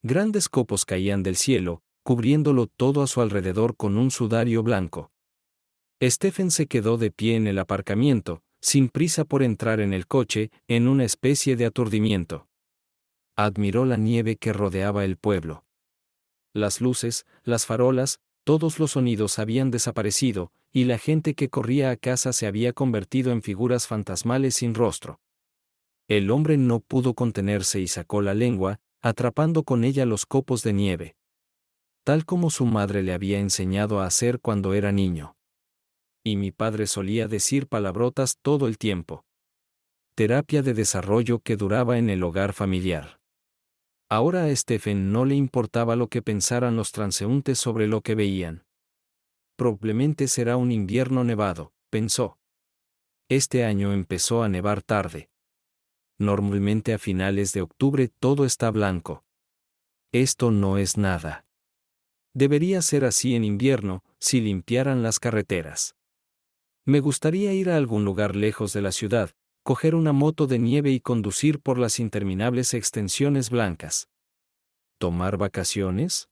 Grandes copos caían del cielo, cubriéndolo todo a su alrededor con un sudario blanco. Stephen se quedó de pie en el aparcamiento, sin prisa por entrar en el coche, en una especie de aturdimiento. Admiró la nieve que rodeaba el pueblo. Las luces, las farolas, todos los sonidos habían desaparecido, y la gente que corría a casa se había convertido en figuras fantasmales sin rostro. El hombre no pudo contenerse y sacó la lengua, atrapando con ella los copos de nieve. Tal como su madre le había enseñado a hacer cuando era niño. Y mi padre solía decir palabrotas todo el tiempo. Terapia de desarrollo que duraba en el hogar familiar. Ahora a Stephen no le importaba lo que pensaran los transeúntes sobre lo que veían. Probablemente será un invierno nevado, pensó. Este año empezó a nevar tarde. Normalmente a finales de octubre todo está blanco. Esto no es nada. Debería ser así en invierno, si limpiaran las carreteras. Me gustaría ir a algún lugar lejos de la ciudad, coger una moto de nieve y conducir por las interminables extensiones blancas. ¿Tomar vacaciones?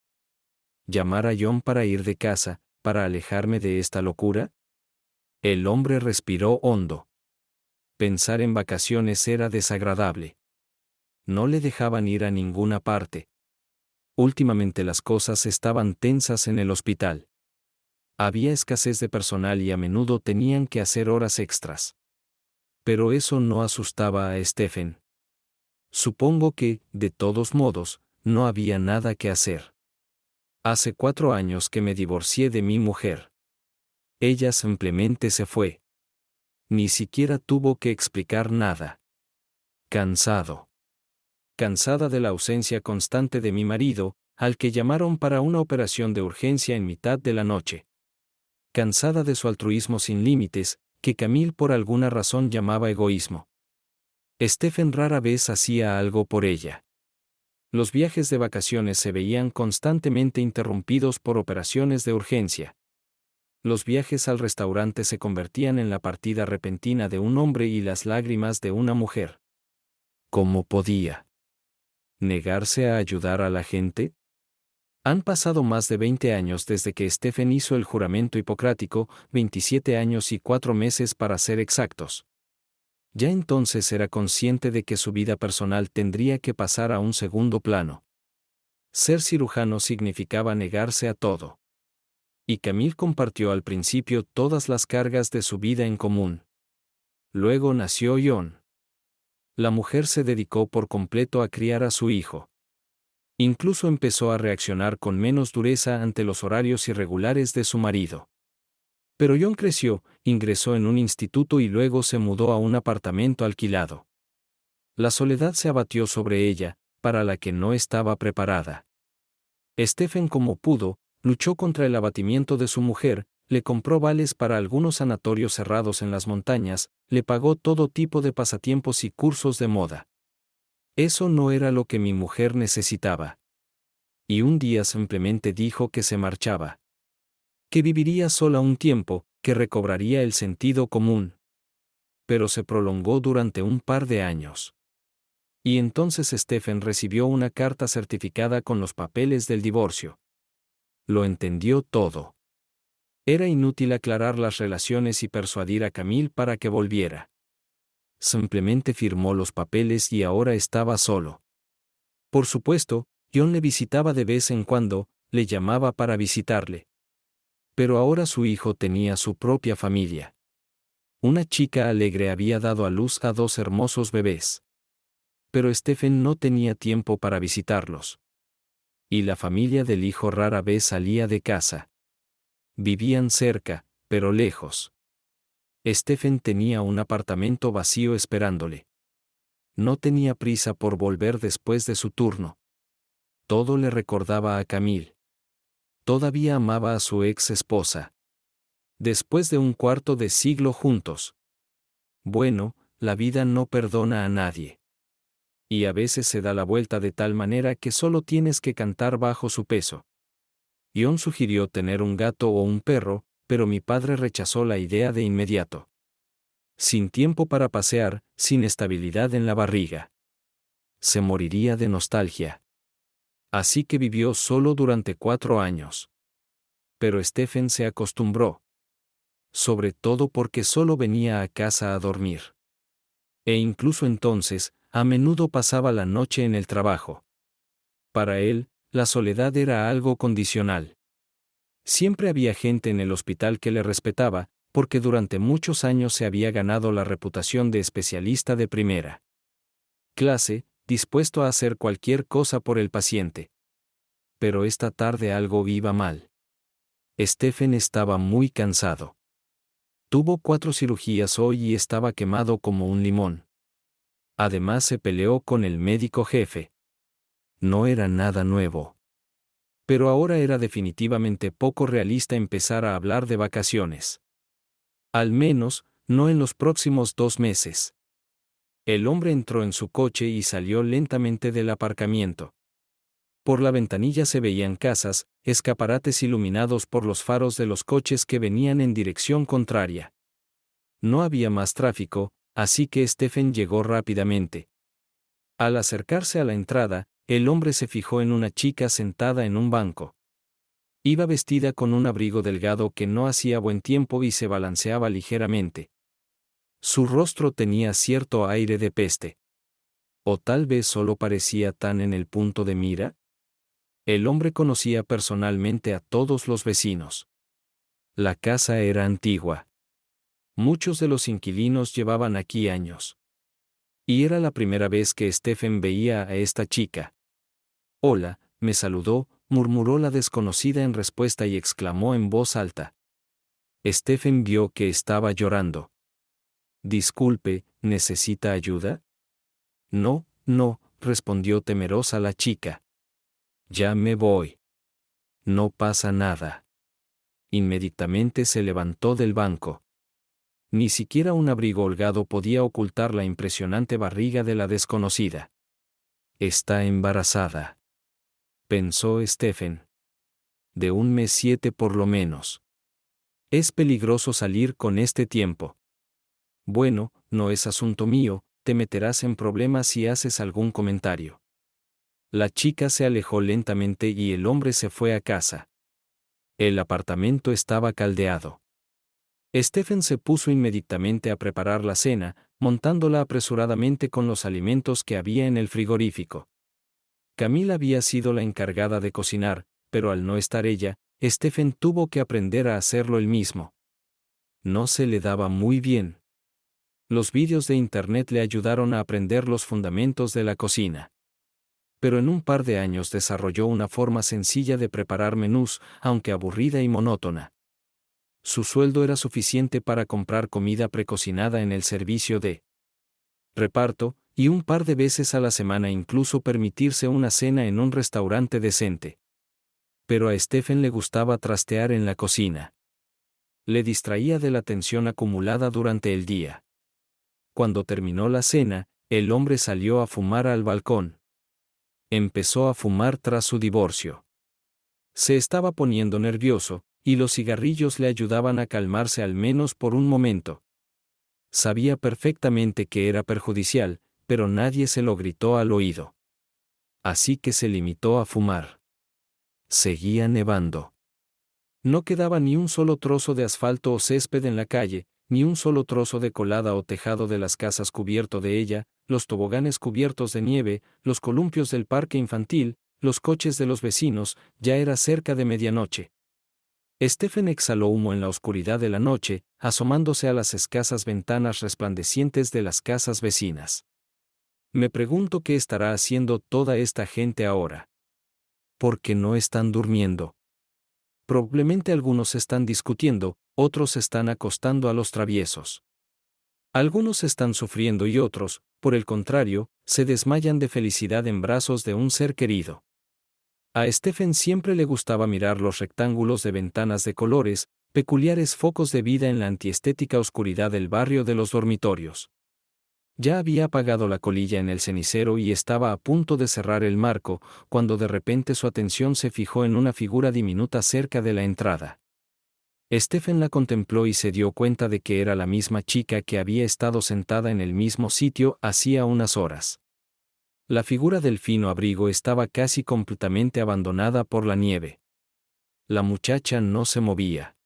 ¿Llamar a John para ir de casa, para alejarme de esta locura? El hombre respiró hondo. Pensar en vacaciones era desagradable. No le dejaban ir a ninguna parte. Últimamente las cosas estaban tensas en el hospital. Había escasez de personal y a menudo tenían que hacer horas extras. Pero eso no asustaba a Stephen. Supongo que, de todos modos, no había nada que hacer. Hace 4 años que me divorcié de mi mujer. Ella simplemente se fue. Ni siquiera tuvo que explicar nada. Cansado. Cansada de la ausencia constante de mi marido, al que llamaron para una operación de urgencia en mitad de la noche. Cansada de su altruismo sin límites, que Camille por alguna razón llamaba egoísmo. Stephen rara vez hacía algo por ella. Los viajes de vacaciones se veían constantemente interrumpidos por operaciones de urgencia. Los viajes al restaurante se convertían en la partida repentina de un hombre y las lágrimas de una mujer. ¿Cómo podía negarse a ayudar a la gente? Han pasado más de 20 años desde que Stephen hizo el juramento hipocrático, 27 años y 4 meses para ser exactos. Ya entonces era consciente de que su vida personal tendría que pasar a un segundo plano. Ser cirujano significaba negarse a todo. Y Camille compartió al principio todas las cargas de su vida en común. Luego nació John. La mujer se dedicó por completo a criar a su hijo. Incluso empezó a reaccionar con menos dureza ante los horarios irregulares de su marido. Pero John creció, ingresó en un instituto y luego se mudó a un apartamento alquilado. La soledad se abatió sobre ella, para la que no estaba preparada. Stephen, como pudo, luchó contra el abatimiento de su mujer, le compró vales para algunos sanatorios cerrados en las montañas, le pagó todo tipo de pasatiempos y cursos de moda. Eso no era lo que mi mujer necesitaba. Y un día simplemente dijo que se marchaba. Que viviría sola un tiempo, que recobraría el sentido común. Pero se prolongó durante un par de años. Y entonces Stephen recibió una carta certificada con los papeles del divorcio. Lo entendió todo. Era inútil aclarar las relaciones y persuadir a Camille para que volviera. Simplemente firmó los papeles y ahora estaba solo. Por supuesto, John le visitaba de vez en cuando, le llamaba para visitarle. Pero ahora su hijo tenía su propia familia. Una chica alegre había dado a luz a 2 hermosos bebés. Pero Stephen no tenía tiempo para visitarlos. Y la familia del hijo rara vez salía de casa. Vivían cerca, pero lejos. Stephen tenía un apartamento vacío esperándole. No tenía prisa por volver después de su turno. Todo le recordaba a Camille. Todavía amaba a su ex esposa. Después de un cuarto de siglo juntos. Bueno, la vida no perdona a nadie. Y a veces se da la vuelta de tal manera que solo tienes que cantar bajo su peso. John sugirió tener un gato o un perro, pero mi padre rechazó la idea de inmediato. Sin tiempo para pasear, sin estabilidad en la barriga. Se moriría de nostalgia. Así que vivió solo durante 4 años. Pero Stephen se acostumbró. Sobre todo porque solo venía a casa a dormir. E incluso entonces, a menudo pasaba la noche en el trabajo. Para él, la soledad era algo condicional. Siempre había gente en el hospital que le respetaba, porque durante muchos años se había ganado la reputación de especialista de primera clase, dispuesto a hacer cualquier cosa por el paciente. Pero esta tarde algo iba mal. Stephen estaba muy cansado. Tuvo 4 cirugías hoy y estaba quemado como un limón. Además se peleó con el médico jefe. No era nada nuevo. Pero ahora era definitivamente poco realista empezar a hablar de vacaciones. Al menos, no en los próximos 2 meses. El hombre entró en su coche y salió lentamente del aparcamiento. Por la ventanilla se veían casas, escaparates iluminados por los faros de los coches que venían en dirección contraria. No había más tráfico, así que Stephen llegó rápidamente. Al acercarse a la entrada, el hombre se fijó en una chica sentada en un banco. Iba vestida con un abrigo delgado que no hacía buen tiempo y se balanceaba ligeramente. Su rostro tenía cierto aire de peste. ¿O tal vez solo parecía tan en el punto de mira? El hombre conocía personalmente a todos los vecinos. La casa era antigua. Muchos de los inquilinos llevaban aquí años. Y era la primera vez que Stephen veía a esta chica. «Hola», me saludó, murmuró la desconocida en respuesta y exclamó en voz alta. Stephen vio que estaba llorando. «Disculpe, ¿necesita ayuda?» «No, no», respondió temerosa la chica. «Ya me voy. No pasa nada». Inmediatamente se levantó del banco. Ni siquiera un abrigo holgado podía ocultar la impresionante barriga de la desconocida. «Está embarazada», pensó Stephen. «De 1 mes 7 por lo menos. Es peligroso salir con este tiempo». «Bueno, no es asunto mío, te meterás en problemas si haces algún comentario». La chica se alejó lentamente y el hombre se fue a casa. El apartamento estaba caldeado. Stephen se puso inmediatamente a preparar la cena, montándola apresuradamente con los alimentos que había en el frigorífico. Camila había sido la encargada de cocinar, pero al no estar ella, Stephen tuvo que aprender a hacerlo él mismo. No se le daba muy bien. Los vídeos de internet le ayudaron a aprender los fundamentos de la cocina. Pero en un par de años desarrolló una forma sencilla de preparar menús, aunque aburrida y monótona. Su sueldo era suficiente para comprar comida precocinada en el servicio de reparto, y un par de veces a la semana incluso permitirse una cena en un restaurante decente. Pero a Stephen le gustaba trastear en la cocina. Le distraía de la tensión acumulada durante el día. Cuando terminó la cena, el hombre salió a fumar al balcón. Empezó a fumar tras su divorcio. Se estaba poniendo nervioso, y los cigarrillos le ayudaban a calmarse al menos por un momento. Sabía perfectamente que era perjudicial, pero nadie se lo gritó al oído. Así que se limitó a fumar. Seguía nevando. No quedaba ni un solo trozo de asfalto o césped en la calle, ni un solo trozo de colada o tejado de las casas cubierto de ella, los toboganes cubiertos de nieve, los columpios del parque infantil, los coches de los vecinos. Ya era cerca de medianoche. Stephen exhaló humo en la oscuridad de la noche, asomándose a las escasas ventanas resplandecientes de las casas vecinas. Me pregunto qué estará haciendo toda esta gente ahora. ¿Por qué no están durmiendo? Probablemente algunos están discutiendo, otros están acostando a los traviesos. Algunos están sufriendo y otros, por el contrario, se desmayan de felicidad en brazos de un ser querido. A Stephen siempre le gustaba mirar los rectángulos de ventanas de colores, peculiares focos de vida en la antiestética oscuridad del barrio de los dormitorios. Ya había apagado la colilla en el cenicero y estaba a punto de cerrar el marco, cuando de repente su atención se fijó en una figura diminuta cerca de la entrada. Stephen la contempló y se dio cuenta de que era la misma chica que había estado sentada en el mismo sitio hacía unas horas. La figura del fino abrigo estaba casi completamente abandonada por la nieve. La muchacha no se movía.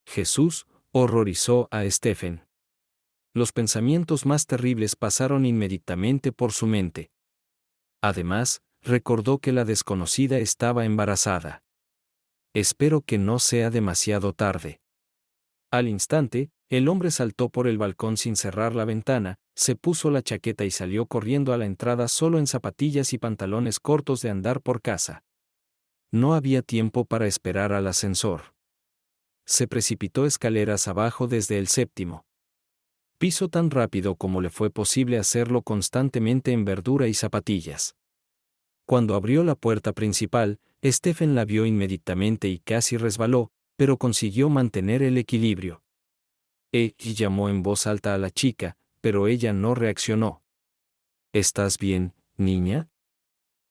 Jesús horrorizó a Stephen. Los pensamientos más terribles pasaron inmediatamente por su mente. Además, recordó que la desconocida estaba embarazada. Espero que no sea demasiado tarde. Al instante, el hombre saltó por el balcón sin cerrar la ventana, se puso la chaqueta y salió corriendo a la entrada solo en zapatillas y pantalones cortos de andar por casa. No había tiempo para esperar al ascensor. Se precipitó escaleras abajo desde el 7º piso tan rápido como le fue posible hacerlo constantemente en verdura y zapatillas. Cuando abrió la puerta principal, Stephen la vio inmediatamente y casi resbaló, pero consiguió mantener el equilibrio. Y llamó en voz alta a la chica, pero ella no reaccionó. ¿Estás bien, niña?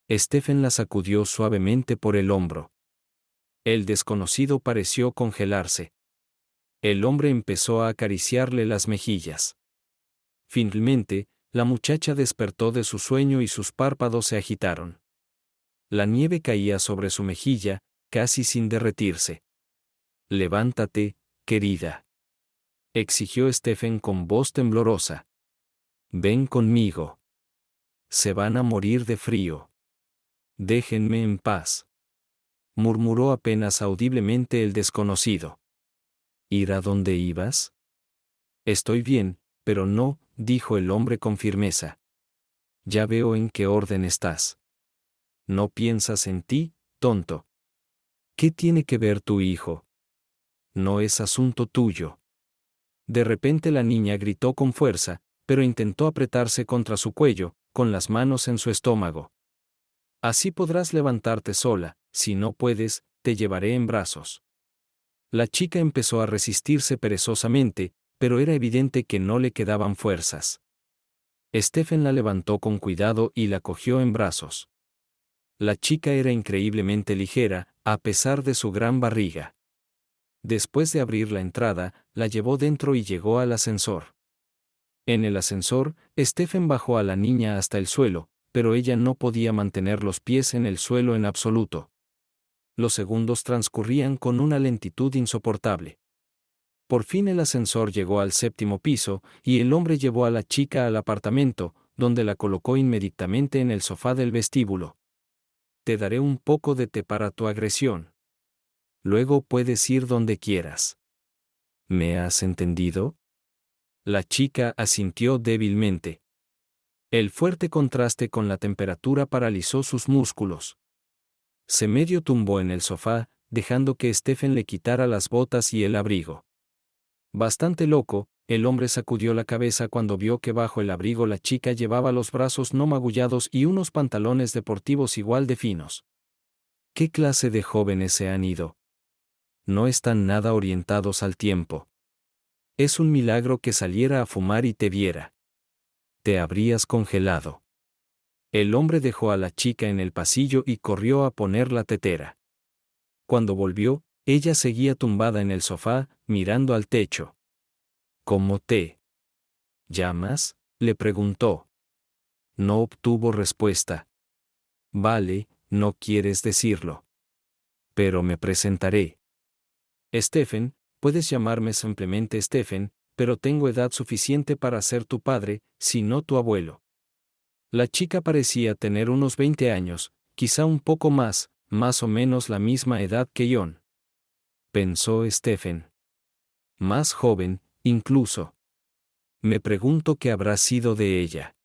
Stephen la sacudió suavemente por el hombro. El desconocido pareció congelarse. El hombre empezó a acariciarle las mejillas. Finalmente, la muchacha despertó de su sueño y sus párpados se agitaron. La nieve caía sobre su mejilla, casi sin derretirse. Levántate, querida, exigió Stephen con voz temblorosa. Ven conmigo. Se van a morir de frío. Déjenme en paz, murmuró apenas audiblemente el desconocido. ¿Ir a dónde ibas? Estoy bien, pero no, dijo el hombre con firmeza. Ya veo en qué orden estás. No piensas en ti, tonto. ¿Qué tiene que ver tu hijo? No es asunto tuyo. De repente la niña gritó con fuerza, pero intentó apretarse contra su cuello, con las manos en su estómago. Así podrás levantarte sola, si no puedes, te llevaré en brazos. La chica empezó a resistirse perezosamente, pero era evidente que no le quedaban fuerzas. Stephen la levantó con cuidado y la cogió en brazos. La chica era increíblemente ligera, a pesar de su gran barriga. Después de abrir la entrada, la llevó dentro y llegó al ascensor. En el ascensor, Stephen bajó a la niña hasta el suelo, pero ella no podía mantener los pies en el suelo en absoluto. Los segundos transcurrían con una lentitud insoportable. Por fin el ascensor llegó al 7º piso, y el hombre llevó a la chica al apartamento, donde la colocó inmediatamente en el sofá del vestíbulo. Te daré un poco de té para tu agresión. Luego puedes ir donde quieras. ¿Me has entendido? La chica asintió débilmente. El fuerte contraste con la temperatura paralizó sus músculos. Se medio tumbó en el sofá, dejando que Stephen le quitara las botas y el abrigo. Bastante loco, el hombre sacudió la cabeza cuando vio que bajo el abrigo la chica llevaba los brazos no magullados y unos pantalones deportivos igual de finos. ¿Qué clase de jóvenes se han ido? No están nada orientados al tiempo. Es un milagro que saliera a fumar y te viera. Te habrías congelado. El hombre dejó a la chica en el pasillo y corrió a poner la tetera. Cuando volvió, ella seguía tumbada en el sofá, mirando al techo. ¿Cómo te llamas?, le preguntó. No obtuvo respuesta. Vale, no quieres decirlo. Pero me presentaré. Stephen, puedes llamarme simplemente Stephen, pero tengo edad suficiente para ser tu padre, si no tu abuelo. La chica parecía tener unos 20 años, quizá un poco más o menos la misma edad que John. Pensó Stephen. Más joven, incluso. Me pregunto qué habrá sido de ella.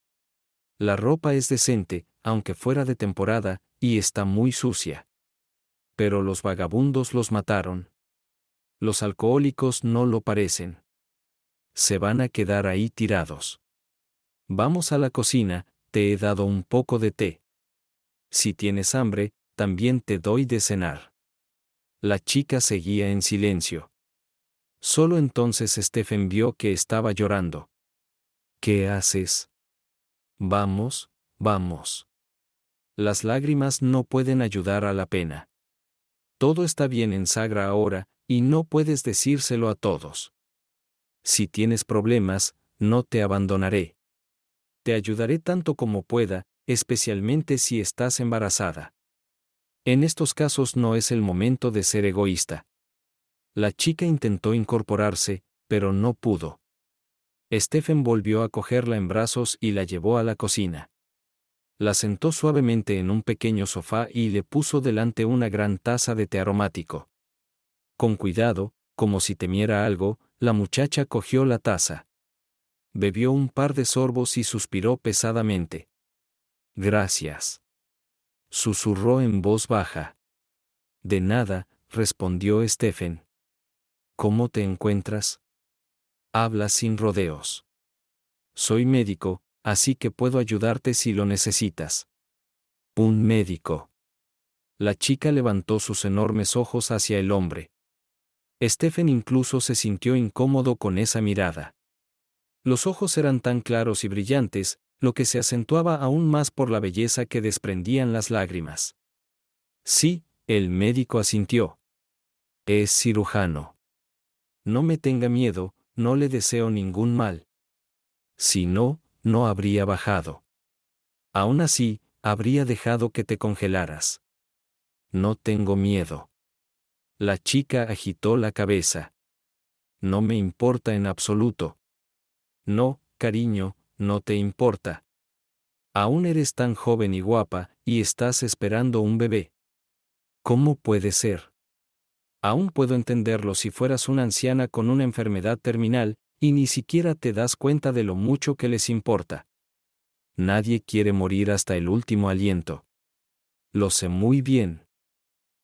La ropa es decente, aunque fuera de temporada, y está muy sucia. Pero los vagabundos los mataron. Los alcohólicos no lo parecen. Se van a quedar ahí tirados. Vamos a la cocina, te he dado un poco de té. Si tienes hambre, también te doy de cenar. La chica seguía en silencio. Solo entonces Stephen vio que estaba llorando. ¿Qué haces? Vamos, vamos. Las lágrimas no pueden ayudar a la pena. Todo está bien en Sagra ahora, y no puedes decírselo a todos. Si tienes problemas, no te abandonaré. Te ayudaré tanto como pueda, especialmente si estás embarazada. En estos casos no es el momento de ser egoísta. La chica intentó incorporarse, pero no pudo. Stephen volvió a cogerla en brazos y la llevó a la cocina. La sentó suavemente en un pequeño sofá y le puso delante una gran taza de té aromático. Con cuidado, como si temiera algo, la muchacha cogió la taza. Bebió un par de sorbos y suspiró pesadamente. Gracias. Susurró en voz baja. De nada, respondió Stephen. ¿Cómo te encuentras? Habla sin rodeos. Soy médico, así que puedo ayudarte si lo necesitas. Un médico. La chica levantó sus enormes ojos hacia el hombre. Stephen incluso se sintió incómodo con esa mirada. Los ojos eran tan claros y brillantes, lo que se acentuaba aún más por la belleza que desprendían las lágrimas. Sí, el médico asintió. Es cirujano. No me tenga miedo, no le deseo ningún mal. Si no, no habría bajado. Aún así, habría dejado que te congelaras. No tengo miedo. La chica agitó la cabeza. No me importa en absoluto. No, cariño, no te importa. Aún eres tan joven y guapa, y estás esperando un bebé. ¿Cómo puede ser? Aún puedo entenderlo si fueras una anciana con una enfermedad terminal, y ni siquiera te das cuenta de lo mucho que les importa. Nadie quiere morir hasta el último aliento. Lo sé muy bien.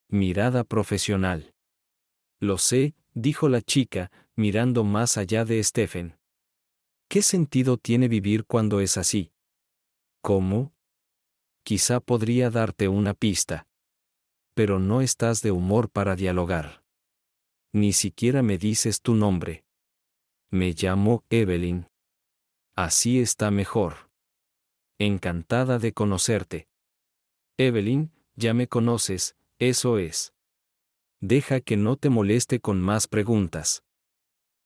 Mirada profesional. Lo sé, dijo la chica, mirando más allá de Stephen. ¿Qué sentido tiene vivir cuando es así? ¿Cómo? Quizá podría darte una pista. Pero no estás de humor para dialogar. Ni siquiera me dices tu nombre. Me llamo Evelyn. Así está mejor. Encantada de conocerte. Evelyn, ya me conoces, eso es. Deja que no te moleste con más preguntas.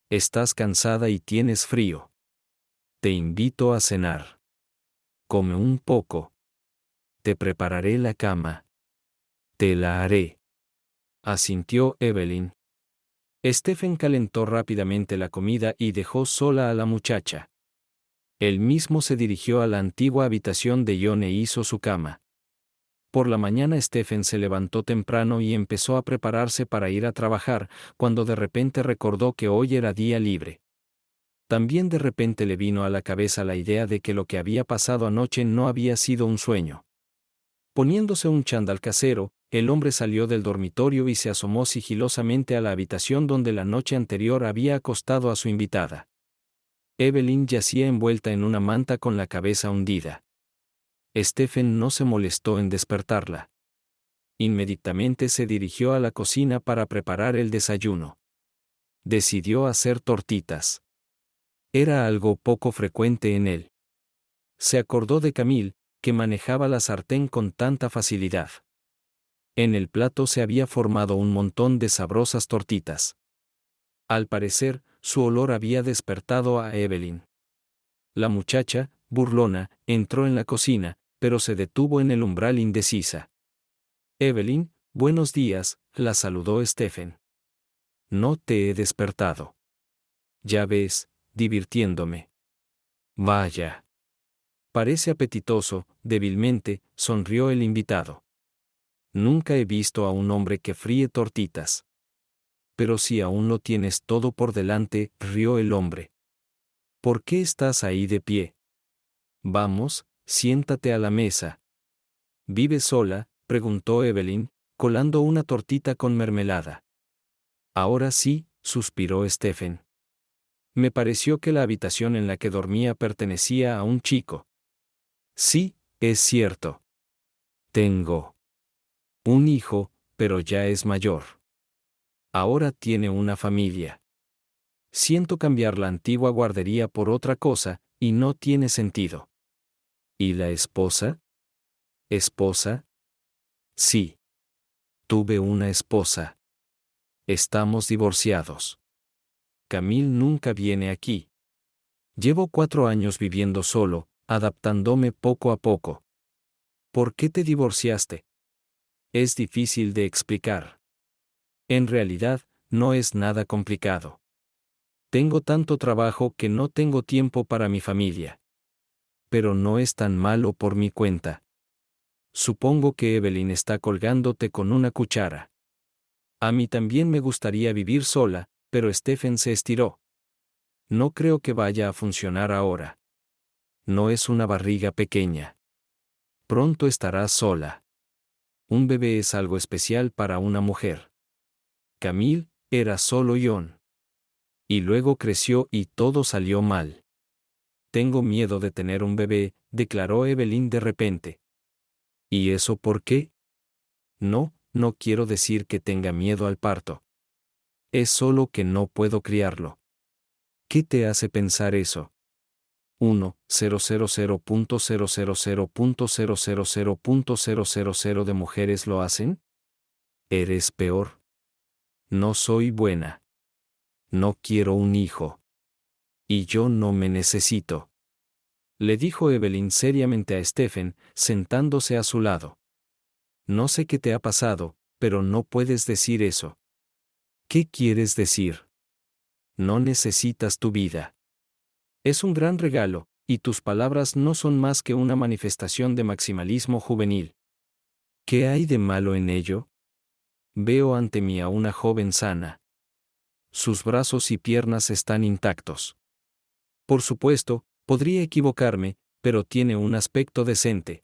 Estás cansada y tienes frío. Te invito a cenar. Come un poco. Te prepararé la cama. Te la haré. Asintió Evelyn. Stephen calentó rápidamente la comida y dejó sola a la muchacha. Él mismo se dirigió a la antigua habitación de John e hizo su cama. Por la mañana Stephen se levantó temprano y empezó a prepararse para ir a trabajar, cuando de repente recordó que hoy era día libre. También de repente le vino a la cabeza la idea de que lo que había pasado anoche no había sido un sueño. Poniéndose un chándal casero, el hombre salió del dormitorio y se asomó sigilosamente a la habitación donde la noche anterior había acostado a su invitada. Evelyn yacía envuelta en una manta con la cabeza hundida. Stephen no se molestó en despertarla. Inmediatamente se dirigió a la cocina para preparar el desayuno. Decidió hacer tortitas. Era algo poco frecuente en él. Se acordó de Camille, que manejaba la sartén con tanta facilidad. En el plato se había formado un montón de sabrosas tortitas. Al parecer, su olor había despertado a Evelyn. La muchacha, burlona, entró en la cocina, pero se detuvo en el umbral indecisa. Evelyn, buenos días, la saludó Stephen. No te he despertado. Ya ves, divirtiéndome. Vaya. Parece apetitoso, débilmente, sonrió el invitado. Nunca he visto a un hombre que fríe tortitas. Pero si aún lo tienes todo por delante, rió el hombre. ¿Por qué estás ahí de pie? Vamos, siéntate a la mesa. ¿Vives sola?, preguntó Evelyn, colando una tortita con mermelada. Ahora sí, suspiró Stephen. Me pareció que la habitación en la que dormía pertenecía a un chico. Sí, es cierto. Tengo un hijo, pero ya es mayor. Ahora tiene una familia. Siento cambiar la antigua guardería por otra cosa, y no tiene sentido. ¿Y la esposa? ¿Esposa? Sí. Tuve una esposa. Estamos divorciados. Camille nunca viene aquí. Llevo 4 años viviendo solo, adaptándome poco a poco. ¿Por qué te divorciaste? Es difícil de explicar. En realidad, no es nada complicado. Tengo tanto trabajo que no tengo tiempo para mi familia. Pero no es tan malo por mi cuenta. Supongo que Evelyn está colgándote con una cuchara. A mí también me gustaría vivir sola, pero Stephen se estiró. No creo que vaya a funcionar ahora. No es una barriga pequeña. Pronto estarás sola. Un bebé es algo especial para una mujer. Camille era solo John. Y luego creció y todo salió mal. Tengo miedo de tener un bebé, declaró Evelyn de repente. ¿Y eso por qué? No quiero decir que tenga miedo al parto. Es solo que no puedo criarlo. ¿Qué te hace pensar eso? 1.000.000.000.000 de mujeres lo hacen? ¿Eres peor? No soy buena. No quiero un hijo. Y yo no me necesito. Le dijo Evelyn seriamente a Stephen, sentándose a su lado. No sé qué te ha pasado, pero no puedes decir eso. ¿Qué quieres decir? No necesitas tu vida. Es un gran regalo, y tus palabras no son más que una manifestación de maximalismo juvenil. ¿Qué hay de malo en ello? Veo ante mí a una joven sana. Sus brazos y piernas están intactos. Por supuesto, podría equivocarme, pero tiene un aspecto decente.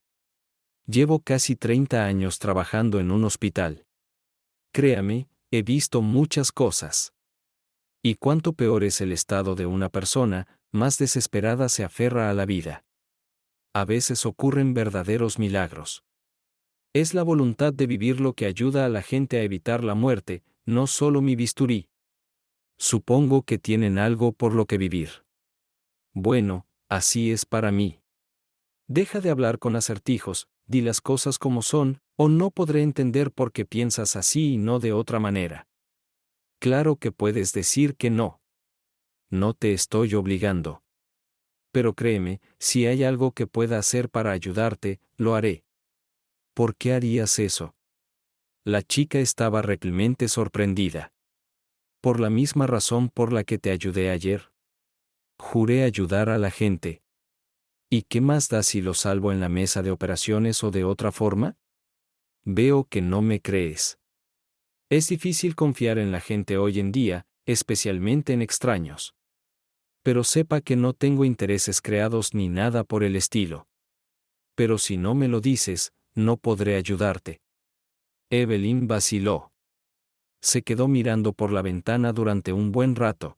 Llevo casi 30 años trabajando en un hospital. Créame, he visto muchas cosas. Y cuanto peor es el estado de una persona, más desesperada se aferra a la vida. A veces ocurren verdaderos milagros. Es la voluntad de vivir lo que ayuda a la gente a evitar la muerte, no solo mi bisturí. Supongo que tienen algo por lo que vivir. Bueno, así es para mí. Deja de hablar con acertijos, di las cosas como son, o no podré entender por qué piensas así y no de otra manera. Claro que puedes decir que no. No te estoy obligando. Pero créeme, si hay algo que pueda hacer para ayudarte, lo haré. ¿Por qué harías eso? La chica estaba realmente sorprendida. Por la misma razón por la que te ayudé ayer. Juré ayudar a la gente. ¿Y qué más da si lo salvo en la mesa de operaciones o de otra forma? Veo que no me crees. Es difícil confiar en la gente hoy en día, especialmente en extraños. Pero sepa que no tengo intereses creados ni nada por el estilo. Pero si no me lo dices, no podré ayudarte. Evelyn vaciló. Se quedó mirando por la ventana durante un buen rato.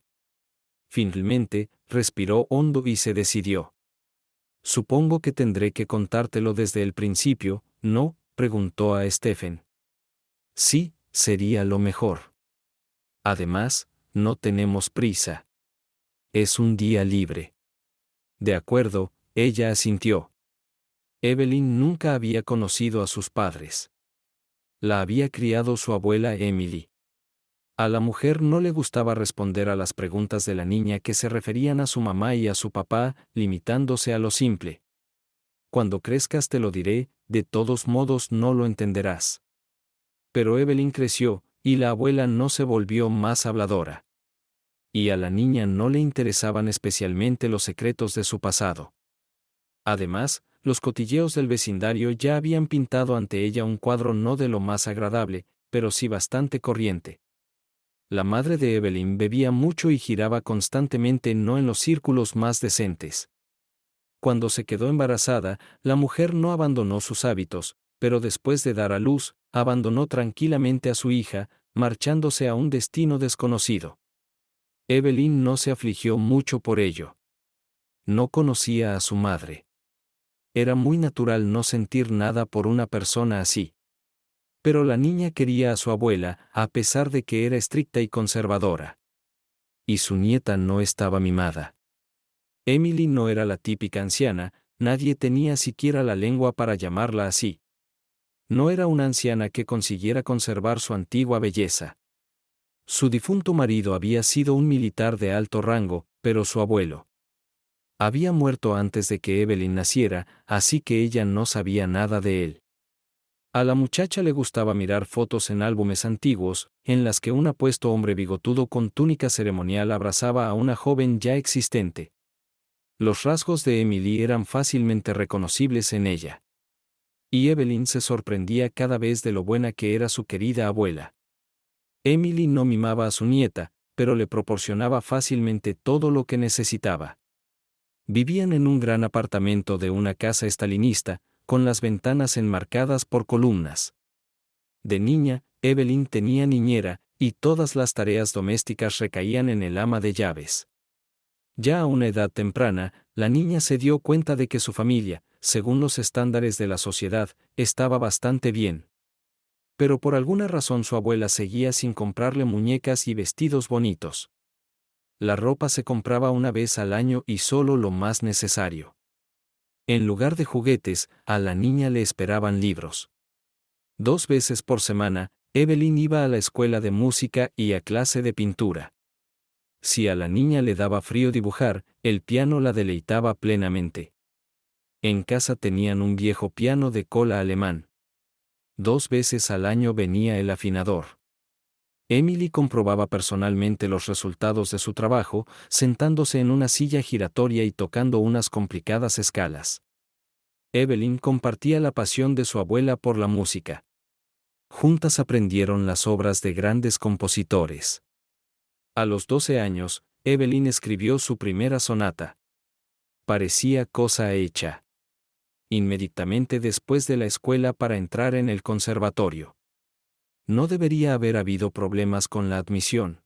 Finalmente, respiró hondo y se decidió. Supongo que tendré que contártelo desde el principio, ¿no?, preguntó a Stephen. Sí, sería lo mejor. Además, no tenemos prisa. Es un día libre. De acuerdo, ella asintió. Evelyn nunca había conocido a sus padres. La había criado su abuela Emily. A la mujer no le gustaba responder a las preguntas de la niña que se referían a su mamá y a su papá, limitándose a lo simple. Cuando crezcas te lo diré, de todos modos no lo entenderás. Pero Evelyn creció, y la abuela no se volvió más habladora. Y a la niña no le interesaban especialmente los secretos de su pasado. Además, los cotilleos del vecindario ya habían pintado ante ella un cuadro no de lo más agradable, pero sí bastante corriente. La madre de Evelyn bebía mucho y giraba constantemente no en los círculos más decentes. Cuando se quedó embarazada, la mujer no abandonó sus hábitos, pero después de dar a luz, abandonó tranquilamente a su hija, marchándose a un destino desconocido. Evelyn no se afligió mucho por ello. No conocía a su madre. Era muy natural no sentir nada por una persona así. Pero la niña quería a su abuela, a pesar de que era estricta y conservadora. Y su nieta no estaba mimada. Emily no era la típica anciana, nadie tenía siquiera la lengua para llamarla así. No era una anciana que consiguiera conservar su antigua belleza. Su difunto marido había sido un militar de alto rango, pero su abuelo Había muerto antes de que Evelyn naciera, así que ella no sabía nada de él. A la muchacha le gustaba mirar fotos en álbumes antiguos, en las que un apuesto hombre bigotudo con túnica ceremonial abrazaba a una joven ya existente. Los rasgos de Emily eran fácilmente reconocibles en ella. Y Evelyn se sorprendía cada vez de lo buena que era su querida abuela. Emily no mimaba a su nieta, pero le proporcionaba fácilmente todo lo que necesitaba. Vivían en un gran apartamento de una casa estalinista, con las ventanas enmarcadas por columnas. De niña, Evelyn tenía niñera, y todas las tareas domésticas recaían en el ama de llaves. Ya a una edad temprana, la niña se dio cuenta de que su familia, según los estándares de la sociedad, estaba bastante bien. Pero por alguna razón su abuela seguía sin comprarle muñecas y vestidos bonitos. La ropa se compraba una vez al año y solo lo más necesario. En lugar de juguetes, a la niña le esperaban libros. 2 veces por semana, Evelyn iba a la escuela de música y a clase de pintura. Si a la niña le daba frío dibujar, el piano la deleitaba plenamente. En casa tenían un viejo piano de cola alemán. 2 veces al año venía el afinador. Emily comprobaba personalmente los resultados de su trabajo, sentándose en una silla giratoria y tocando unas complicadas escalas. Evelyn compartía la pasión de su abuela por la música. Juntas aprendieron las obras de grandes compositores. A los 12 años, Evelyn escribió su primera sonata. Parecía cosa hecha. Inmediatamente después de la escuela para entrar en el conservatorio. No debería haber habido problemas con la admisión.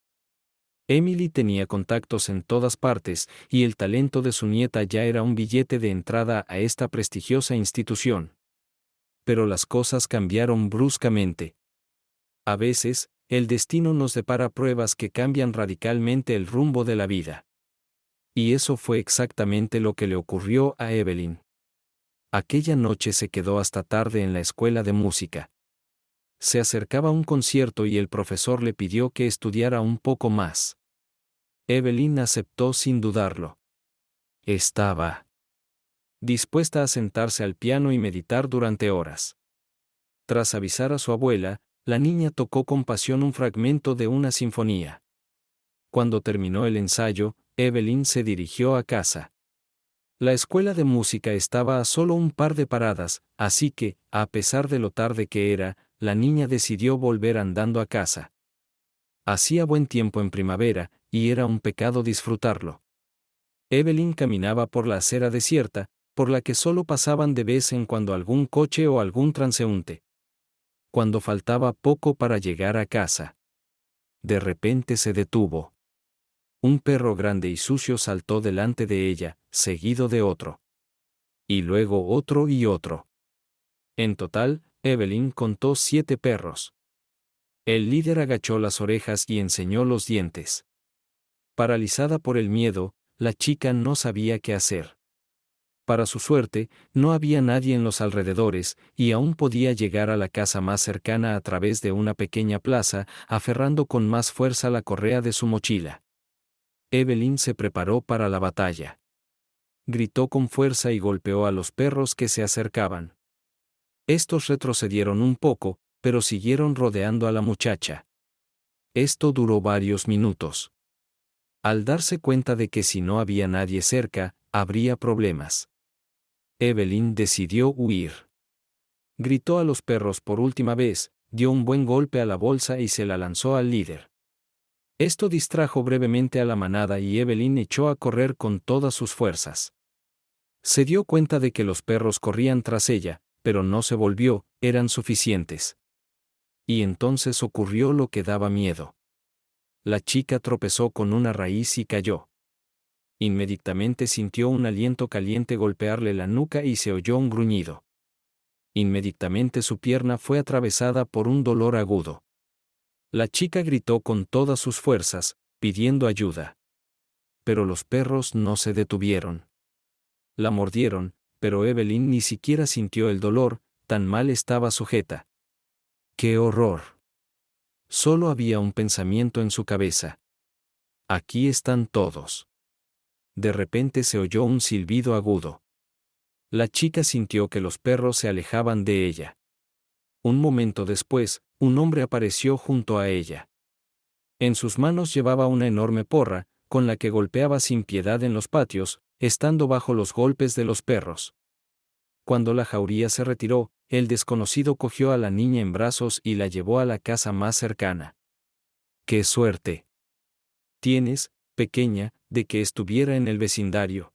Emily tenía contactos en todas partes, y el talento de su nieta ya era un billete de entrada a esta prestigiosa institución. Pero las cosas cambiaron bruscamente. A veces, el destino nos depara pruebas que cambian radicalmente el rumbo de la vida. Y eso fue exactamente lo que le ocurrió a Evelyn. Aquella noche se quedó hasta tarde en la escuela de música. Se acercaba un concierto y el profesor le pidió que estudiara un poco más. Evelyn aceptó sin dudarlo. Estaba dispuesta a sentarse al piano y meditar durante horas. Tras avisar a su abuela, la niña tocó con pasión un fragmento de una sinfonía. Cuando terminó el ensayo, Evelyn se dirigió a casa. La escuela de música estaba a solo un par de paradas, así que, a pesar de lo tarde que era, la niña decidió volver andando a casa. Hacía buen tiempo en primavera, y era un pecado disfrutarlo. Evelyn caminaba por la acera desierta, por la que solo pasaban de vez en cuando algún coche o algún transeúnte. Cuando faltaba poco para llegar a casa, de repente se detuvo. Un perro grande y sucio saltó delante de ella, seguido de otro. Y luego otro y otro. En total, Evelyn contó 7 perros. El líder agachó las orejas y enseñó los dientes. Paralizada por el miedo, la chica no sabía qué hacer. Para su suerte, no había nadie en los alrededores, y aún podía llegar a la casa más cercana a través de una pequeña plaza, aferrando con más fuerza la correa de su mochila. Evelyn se preparó para la batalla. Gritó con fuerza y golpeó a los perros que se acercaban. Estos retrocedieron un poco, pero siguieron rodeando a la muchacha. Esto duró varios minutos. Al darse cuenta de que si no había nadie cerca, habría problemas, Evelyn decidió huir. Gritó a los perros por última vez, dio un buen golpe a la bolsa y se la lanzó al líder. Esto distrajo brevemente a la manada y Evelyn echó a correr con todas sus fuerzas. Se dio cuenta de que los perros corrían tras ella, pero no se volvió, eran suficientes. Y entonces ocurrió lo que daba miedo. La chica tropezó con una raíz y cayó. Inmediatamente sintió un aliento caliente golpearle la nuca y se oyó un gruñido. Inmediatamente su pierna fue atravesada por un dolor agudo. La chica gritó con todas sus fuerzas, pidiendo ayuda. Pero los perros no se detuvieron. La mordieron, pero Evelyn ni siquiera sintió el dolor, tan mal estaba sujeta. ¡Qué horror! Solo había un pensamiento en su cabeza. Aquí están todos. de repente se oyó un silbido agudo. La chica sintió que los perros se alejaban de ella. Un momento después, un hombre apareció junto a ella. En sus manos llevaba una enorme porra, con la que golpeaba sin piedad en los patios, estando bajo los golpes de los perros. Cuando la jauría se retiró, el desconocido cogió a la niña en brazos y la llevó a la casa más cercana. ¡Qué suerte tienes, pequeña, de que estuviera en el vecindario!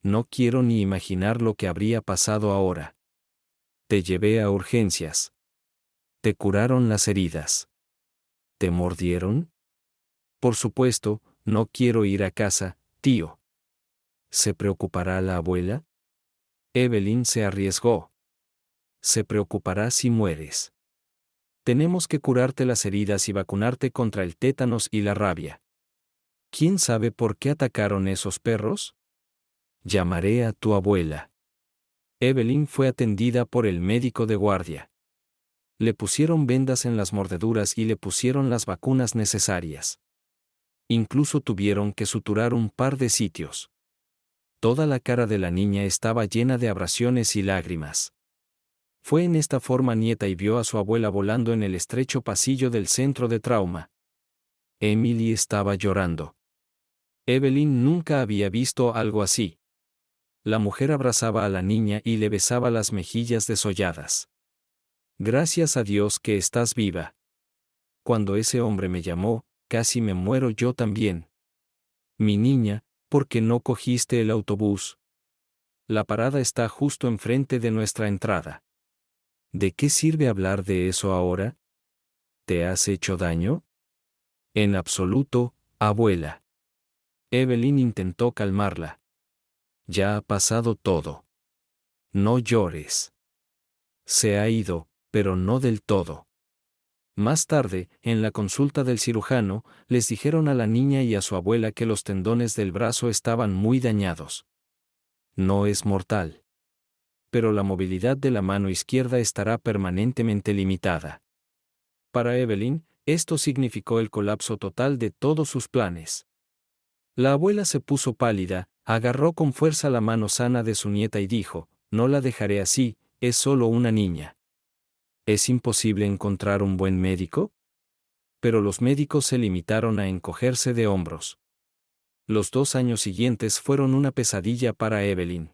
No quiero ni imaginar lo que habría pasado ahora. Te llevé a urgencias. ¿Te curaron las heridas? ¿Te mordieron? Por supuesto, no quiero ir a casa, tío. ¿Se preocupará la abuela? Evelyn se arriesgó. Se preocupará si mueres. Tenemos que curarte las heridas y vacunarte contra el tétanos y la rabia. ¿Quién sabe por qué atacaron esos perros? Llamaré a tu abuela. Evelyn fue atendida por el médico de guardia. Le pusieron vendas en las mordeduras y le pusieron las vacunas necesarias. Incluso tuvieron que suturar un par de sitios. Toda la cara de la niña estaba llena de abrasiones y lágrimas. Fue en esta forma nieta y vio a su abuela volando en el estrecho pasillo del centro de trauma. Emily estaba llorando. Evelyn nunca había visto algo así. La mujer abrazaba a la niña y le besaba las mejillas desolladas. Gracias a Dios que estás viva. Cuando ese hombre me llamó, casi me muero yo también. Mi niña, ¿por qué no cogiste el autobús? La parada está justo enfrente de nuestra entrada. ¿De qué sirve hablar de eso ahora? ¿Te has hecho daño? En absoluto, abuela. Evelyn intentó calmarla. Ya ha pasado todo. No llores. Se ha ido, pero no del todo. Más tarde, en la consulta del cirujano, les dijeron a la niña y a su abuela que los tendones del brazo estaban muy dañados. No es mortal. Pero la movilidad de la mano izquierda estará permanentemente limitada. Para Evelyn, esto significó el colapso total de todos sus planes. La abuela se puso pálida, agarró con fuerza la mano sana de su nieta y dijo, no la dejaré así, es solo una niña. ¿Es imposible encontrar un buen médico? Pero los médicos se limitaron a encogerse de hombros. Los 2 años siguientes fueron una pesadilla para Evelyn.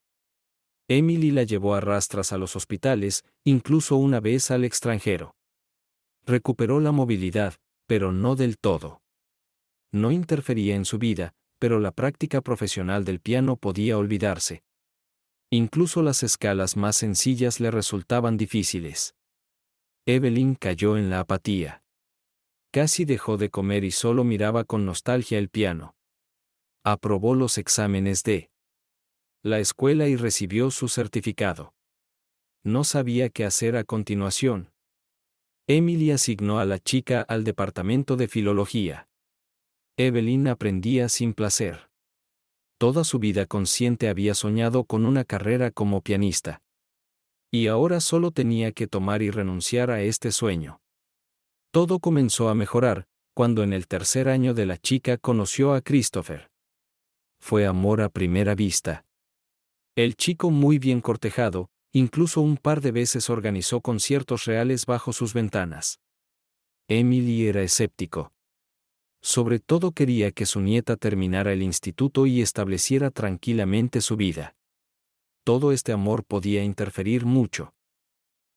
Emily la llevó a rastras a los hospitales, incluso una vez al extranjero. Recuperó la movilidad, pero no del todo. No interfería en su vida, pero la práctica profesional del piano podía olvidarse. Incluso las escalas más sencillas le resultaban difíciles. Evelyn cayó en la apatía. Casi dejó de comer y solo miraba con nostalgia el piano. Aprobó los exámenes de la escuela y recibió su certificado. No sabía qué hacer a continuación. Emily asignó a la chica al departamento de filología. Evelyn aprendía sin placer. Toda su vida consciente había soñado con una carrera como pianista. Y ahora solo tenía que tomar y renunciar a este sueño. Todo comenzó a mejorar, cuando en el 3er año de la chica conoció a Christopher. Fue amor a primera vista. El chico muy bien cortejado, incluso un par de veces organizó conciertos reales bajo sus ventanas. Emily era escéptico. Sobre todo quería que su nieta terminara el instituto y estableciera tranquilamente su vida. Todo este amor podía interferir mucho.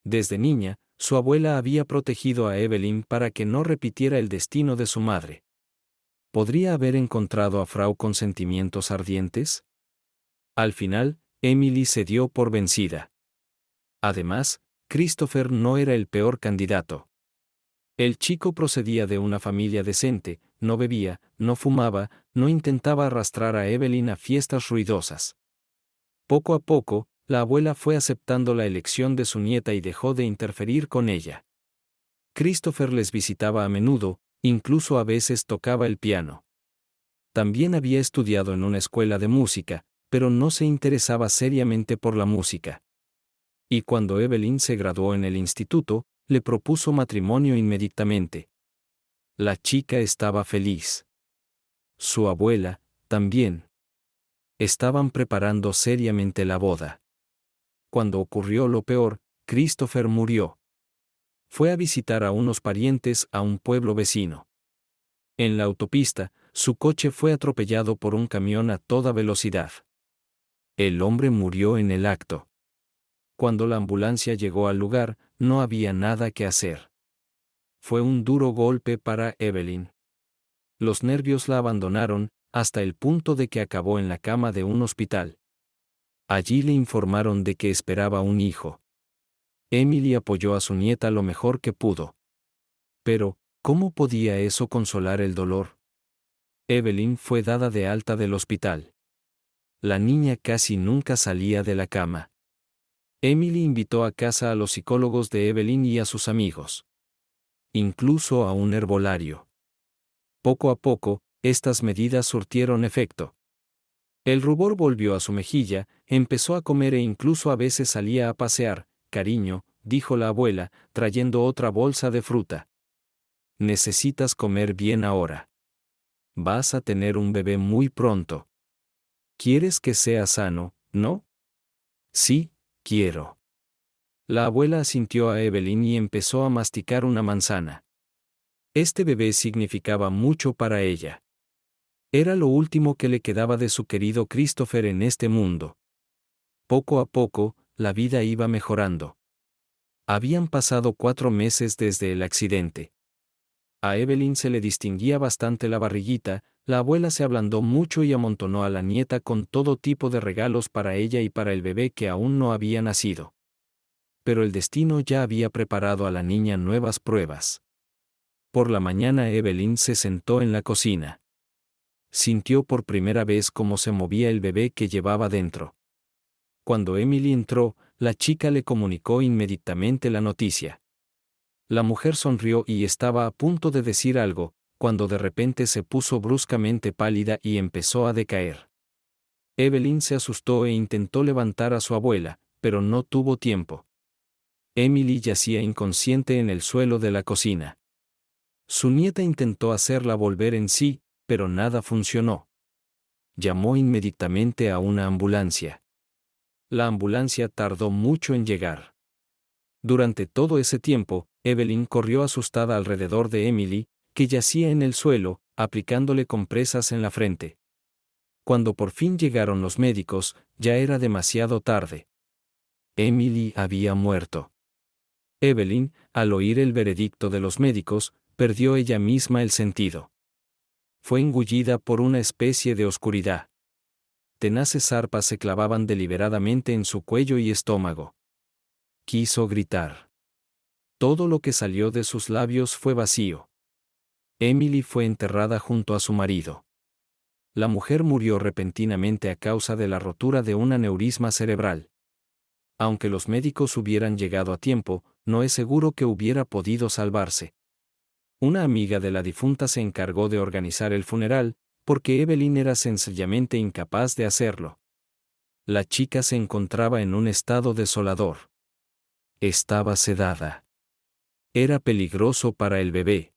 Desde niña, su abuela había protegido a Evelyn para que no repitiera el destino de su madre. ¿Podría haber encontrado a Frau con sentimientos ardientes? Al final, Emily se dio por vencida. Además, Christopher no era el peor candidato. El chico procedía de una familia decente, no bebía, no fumaba, no intentaba arrastrar a Evelyn a fiestas ruidosas. Poco a poco, la abuela fue aceptando la elección de su nieta y dejó de interferir con ella. Christopher les visitaba a menudo, incluso a veces tocaba el piano. También había estudiado en una escuela de música, pero no se interesaba seriamente por la música. Y cuando Evelyn se graduó en el instituto, le propuso matrimonio inmediatamente. La chica estaba feliz. Su abuela, también. Estaban preparando seriamente la boda. Cuando ocurrió lo peor, Christopher murió. Fue a visitar a unos parientes a un pueblo vecino. En la autopista, su coche fue atropellado por un camión a toda velocidad. El hombre murió en el acto. Cuando la ambulancia llegó al lugar, no había nada que hacer. Fue un duro golpe para Evelyn. Los nervios la abandonaron, hasta el punto de que acabó en la cama de un hospital. Allí le informaron de que esperaba un hijo. Emily apoyó a su nieta lo mejor que pudo. Pero, ¿cómo podía eso consolar el dolor? Evelyn fue dada de alta del hospital. La niña casi nunca salía de la cama. Emily invitó a casa a los psicólogos de Evelyn y a sus amigos. Incluso a un herbolario. Poco a poco, estas medidas surtieron efecto. El rubor volvió a su mejilla, empezó a comer e incluso a veces salía a pasear. Cariño, dijo la abuela, trayendo otra bolsa de fruta. Necesitas comer bien ahora. Vas a tener un bebé muy pronto. ¿Quieres que sea sano, no? Sí, quiero. La abuela asintió a Evelyn y empezó a masticar una manzana. Este bebé significaba mucho para ella. Era lo último que le quedaba de su querido Christopher en este mundo. Poco a poco, la vida iba mejorando. Habían pasado 4 meses desde el accidente. A Evelyn se le distinguía bastante la barriguita, la abuela se ablandó mucho y amontonó a la nieta con todo tipo de regalos para ella y para el bebé que aún no había nacido. Pero el destino ya había preparado a la niña nuevas pruebas. Por la mañana Evelyn se sentó en la cocina. Sintió por primera vez cómo se movía el bebé que llevaba dentro. Cuando Emily entró, la chica le comunicó inmediatamente la noticia. La mujer sonrió y estaba a punto de decir algo, cuando de repente se puso bruscamente pálida y empezó a decaer. Evelyn se asustó e intentó levantar a su abuela, pero no tuvo tiempo. Emily yacía inconsciente en el suelo de la cocina. Su nieta intentó hacerla volver en sí, pero nada funcionó. Llamó inmediatamente a una ambulancia. La ambulancia tardó mucho en llegar. Durante todo ese tiempo, Evelyn corrió asustada alrededor de Emily, que yacía en el suelo, aplicándole compresas en la frente. Cuando por fin llegaron los médicos, ya era demasiado tarde. Emily había muerto. Evelyn, al oír el veredicto de los médicos, perdió ella misma el sentido. Fue engullida por una especie de oscuridad. Tenaces zarpas se clavaban deliberadamente en su cuello y estómago. Quiso gritar. Todo lo que salió de sus labios fue vacío. Emily fue enterrada junto a su marido. La mujer murió repentinamente a causa de la rotura de un aneurisma cerebral. Aunque los médicos hubieran llegado a tiempo, no es seguro que hubiera podido salvarse. Una amiga de la difunta se encargó de organizar el funeral, porque Evelyn era sencillamente incapaz de hacerlo. La chica se encontraba en un estado desolador. Estaba sedada. Era peligroso para el bebé.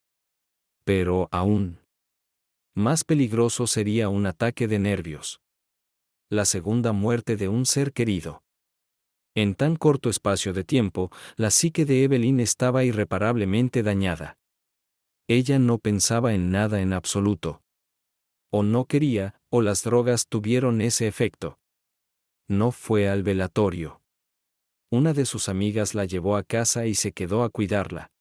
Pero aún más peligroso sería un ataque de nervios. La segunda muerte de un ser querido. En tan corto espacio de tiempo, la psique de Evelyn estaba irreparablemente dañada. Ella no pensaba en nada en absoluto. O no quería, o las drogas tuvieron ese efecto. No fue al velatorio. Una de sus amigas la llevó a casa y se quedó a cuidarla.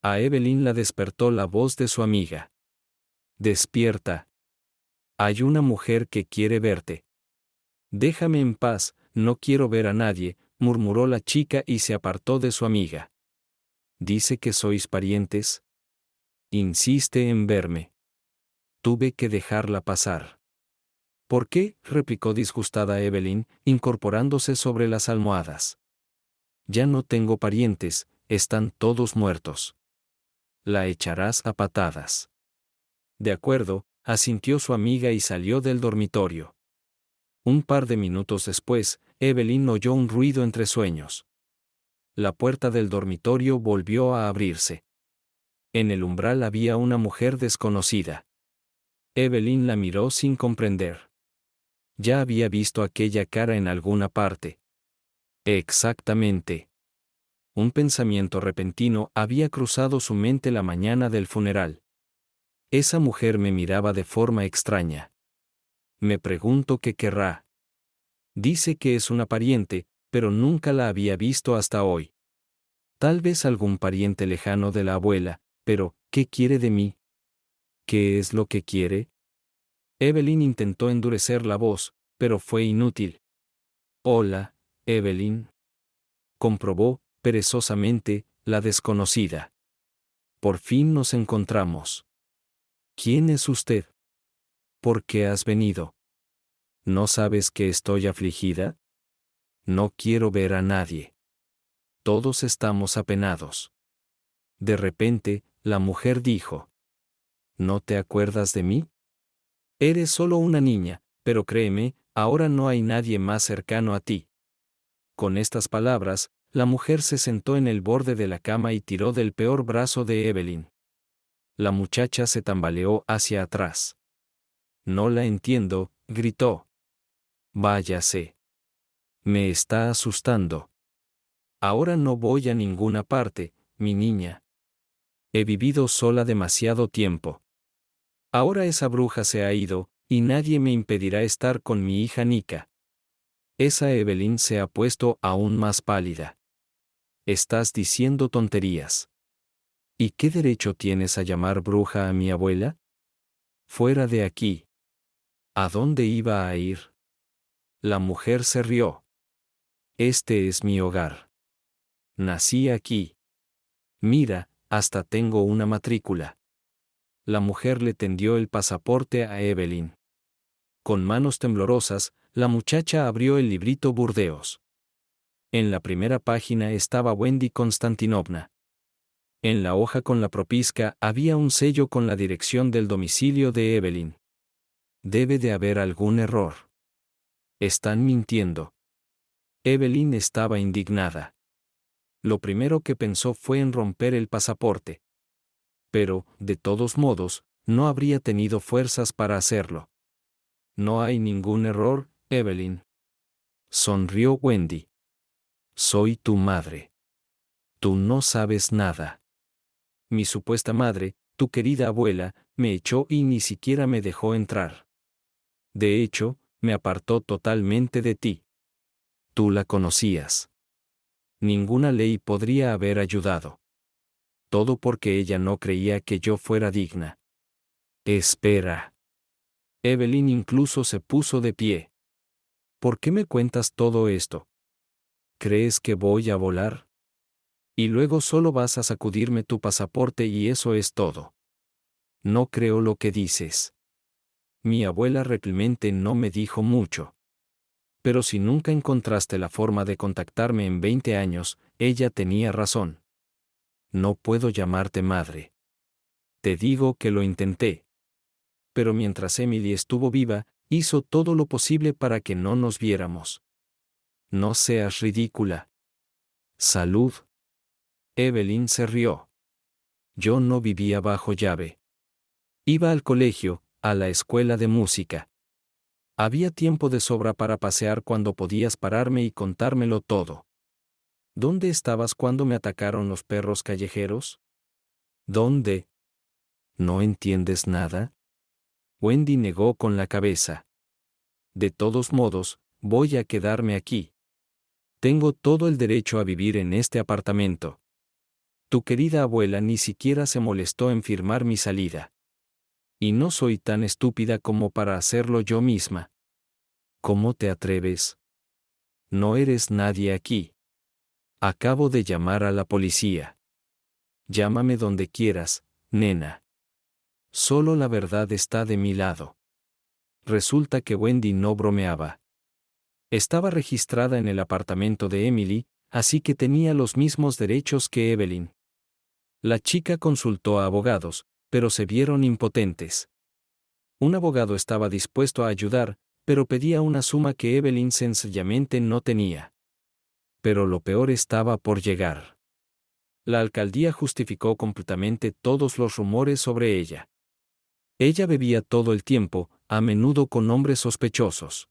A Evelyn la despertó la voz de su amiga. Despierta. Hay una mujer que quiere verte. Déjame en paz, no quiero ver a nadie, murmuró la chica y se apartó de su amiga. ¿Dice que sois parientes? Insiste en verme. Tuve que dejarla pasar. ¿Por qué?, replicó disgustada Evelyn, incorporándose sobre las almohadas. Ya no tengo parientes, están todos muertos. La echarás a patadas. De acuerdo, asintió su amiga y salió del dormitorio. Un par de minutos después, Evelyn oyó un ruido entre sueños. La puerta del dormitorio volvió a abrirse. En el umbral había una mujer desconocida. Evelyn la miró sin comprender. Ya había visto aquella cara en alguna parte. Exactamente. Un pensamiento repentino había cruzado su mente la mañana del funeral. Esa mujer me miraba de forma extraña. Me pregunto qué querrá. Dice que es una pariente, pero nunca la había visto hasta hoy. Tal vez algún pariente lejano de la abuela, pero, ¿qué quiere de mí? ¿Qué es lo que quiere? Evelyn intentó endurecer la voz, pero fue inútil. Hola, Evelyn. Comprobó, perezosamente, la desconocida. Por fin nos encontramos. ¿Quién es usted? ¿Por qué has venido? ¿No sabes que estoy afligida? No quiero ver a nadie. Todos estamos apenados. De repente, la mujer dijo: ¿No te acuerdas de mí? Eres solo una niña, pero créeme, ahora no hay nadie más cercano a ti. Con estas palabras, la mujer se sentó en el borde de la cama y tiró del peor brazo de Evelyn. La muchacha se tambaleó hacia atrás. No la entiendo, gritó. Váyase. Me está asustando. Ahora no voy a ninguna parte, mi niña. He vivido sola demasiado tiempo. Ahora esa bruja se ha ido, y nadie me impedirá estar con mi hija Nika. Esa Evelyn se ha puesto aún más pálida. Estás diciendo tonterías. ¿Y qué derecho tienes a llamar bruja a mi abuela? Fuera de aquí. ¿A dónde iba a ir? La mujer se rió. Este es mi hogar. Nací aquí. Mira, hasta tengo una matrícula. La mujer le tendió el pasaporte a Evelyn. Con manos temblorosas, la muchacha abrió el librito Burdeos. En la primera página estaba Wendy Konstantinovna. En la hoja con la propisca había un sello con la dirección del domicilio de Evelyn. Debe de haber algún error. Están mintiendo. Evelyn estaba indignada. Lo primero que pensó fue en romper el pasaporte. Pero, de todos modos, no habría tenido fuerzas para hacerlo. No hay ningún error, Evelyn. Sonrió Wendy. Soy tu madre. Tú no sabes nada. Mi supuesta madre, tu querida abuela, me echó y ni siquiera me dejó entrar. De hecho, me apartó totalmente de ti. Tú la conocías. Ninguna ley podría haber ayudado. Todo porque ella no creía que yo fuera digna. Espera. Evelyn incluso se puso de pie. ¿Por qué me cuentas todo esto? ¿Crees que voy a volar? Y luego solo vas a sacudirme tu pasaporte y eso es todo. No creo lo que dices. Mi abuela realmente no me dijo mucho. Pero si nunca encontraste la forma de contactarme en 20 años, ella tenía razón. No puedo llamarte madre. Te digo que lo intenté. Pero mientras Emily estuvo viva, hizo todo lo posible para que no nos viéramos. No seas ridícula. Salud. Evelyn se rió. Yo no vivía bajo llave. Iba al colegio, a la escuela de música. Había tiempo de sobra para pasear cuando podías pararme y contármelo todo. ¿Dónde estabas cuando me atacaron los perros callejeros? ¿Dónde? ¿No entiendes nada? Wendy negó con la cabeza. De todos modos, voy a quedarme aquí. Tengo todo el derecho a vivir en este apartamento. Tu querida abuela ni siquiera se molestó en firmar mi salida. Y no soy tan estúpida como para hacerlo yo misma. ¿Cómo te atreves? No eres nadie aquí. Acabo de llamar a la policía. Llámame donde quieras, nena. Solo la verdad está de mi lado. Resulta que Wendy no bromeaba. Estaba registrada en el apartamento de Emily, así que tenía los mismos derechos que Evelyn. La chica consultó a abogados, pero se vieron impotentes. Un abogado estaba dispuesto a ayudar, pero pedía una suma que Evelyn sencillamente no tenía. Pero lo peor estaba por llegar. La alcaldía justificó completamente todos los rumores sobre ella. Ella bebía todo el tiempo, a menudo con hombres sospechosos.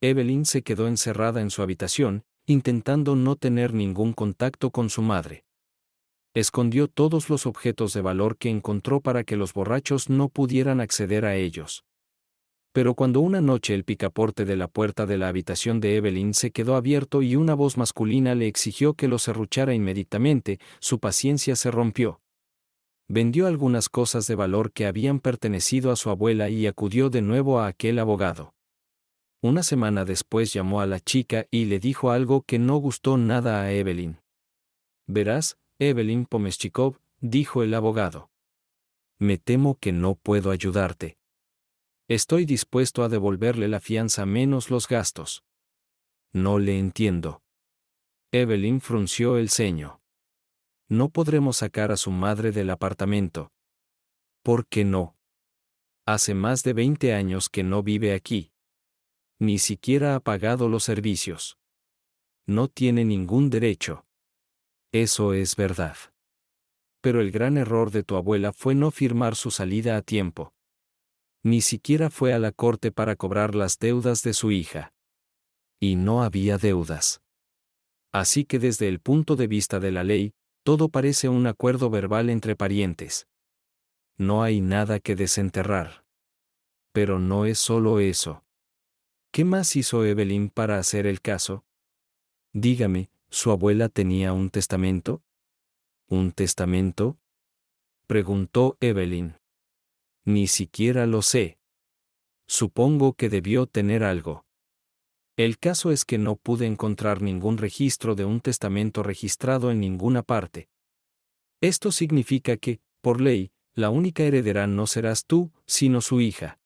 Evelyn se quedó encerrada en su habitación, intentando no tener ningún contacto con su madre. Escondió todos los objetos de valor que encontró para que los borrachos no pudieran acceder a ellos. Pero cuando una noche el picaporte de la puerta de la habitación de Evelyn se quedó abierto y una voz masculina le exigió que lo cerruchara inmediatamente, su paciencia se rompió. Vendió algunas cosas de valor que habían pertenecido a su abuela y acudió de nuevo a aquel abogado. Una semana después llamó a la chica y le dijo algo que no gustó nada a Evelyn. «Verás, Evelyn Pomeshchikov», dijo el abogado. «Me temo que no puedo ayudarte. Estoy dispuesto a devolverle la fianza menos los gastos». «No le entiendo». Evelyn frunció el ceño. «No podremos sacar a su madre del apartamento». «¿Por qué no? Hace más de 20 años que no vive aquí. Ni siquiera ha pagado los servicios. No tiene ningún derecho». «Eso es verdad. Pero el gran error de tu abuela fue no firmar su salida a tiempo. Ni siquiera fue a la corte para cobrar las deudas de su hija. Y no había deudas. Así que desde el punto de vista de la ley, todo parece un acuerdo verbal entre parientes. No hay nada que desenterrar. Pero no es solo eso. ¿Qué más hizo Evelyn para hacer el caso? Dígame, ¿su abuela tenía un testamento? ¿Un testamento?», preguntó Evelyn. «Ni siquiera lo sé. Supongo que debió tener algo. El caso es que no pude encontrar ningún registro de un testamento registrado en ninguna parte. Esto significa que, por ley, la única heredera no serás tú, sino su hija.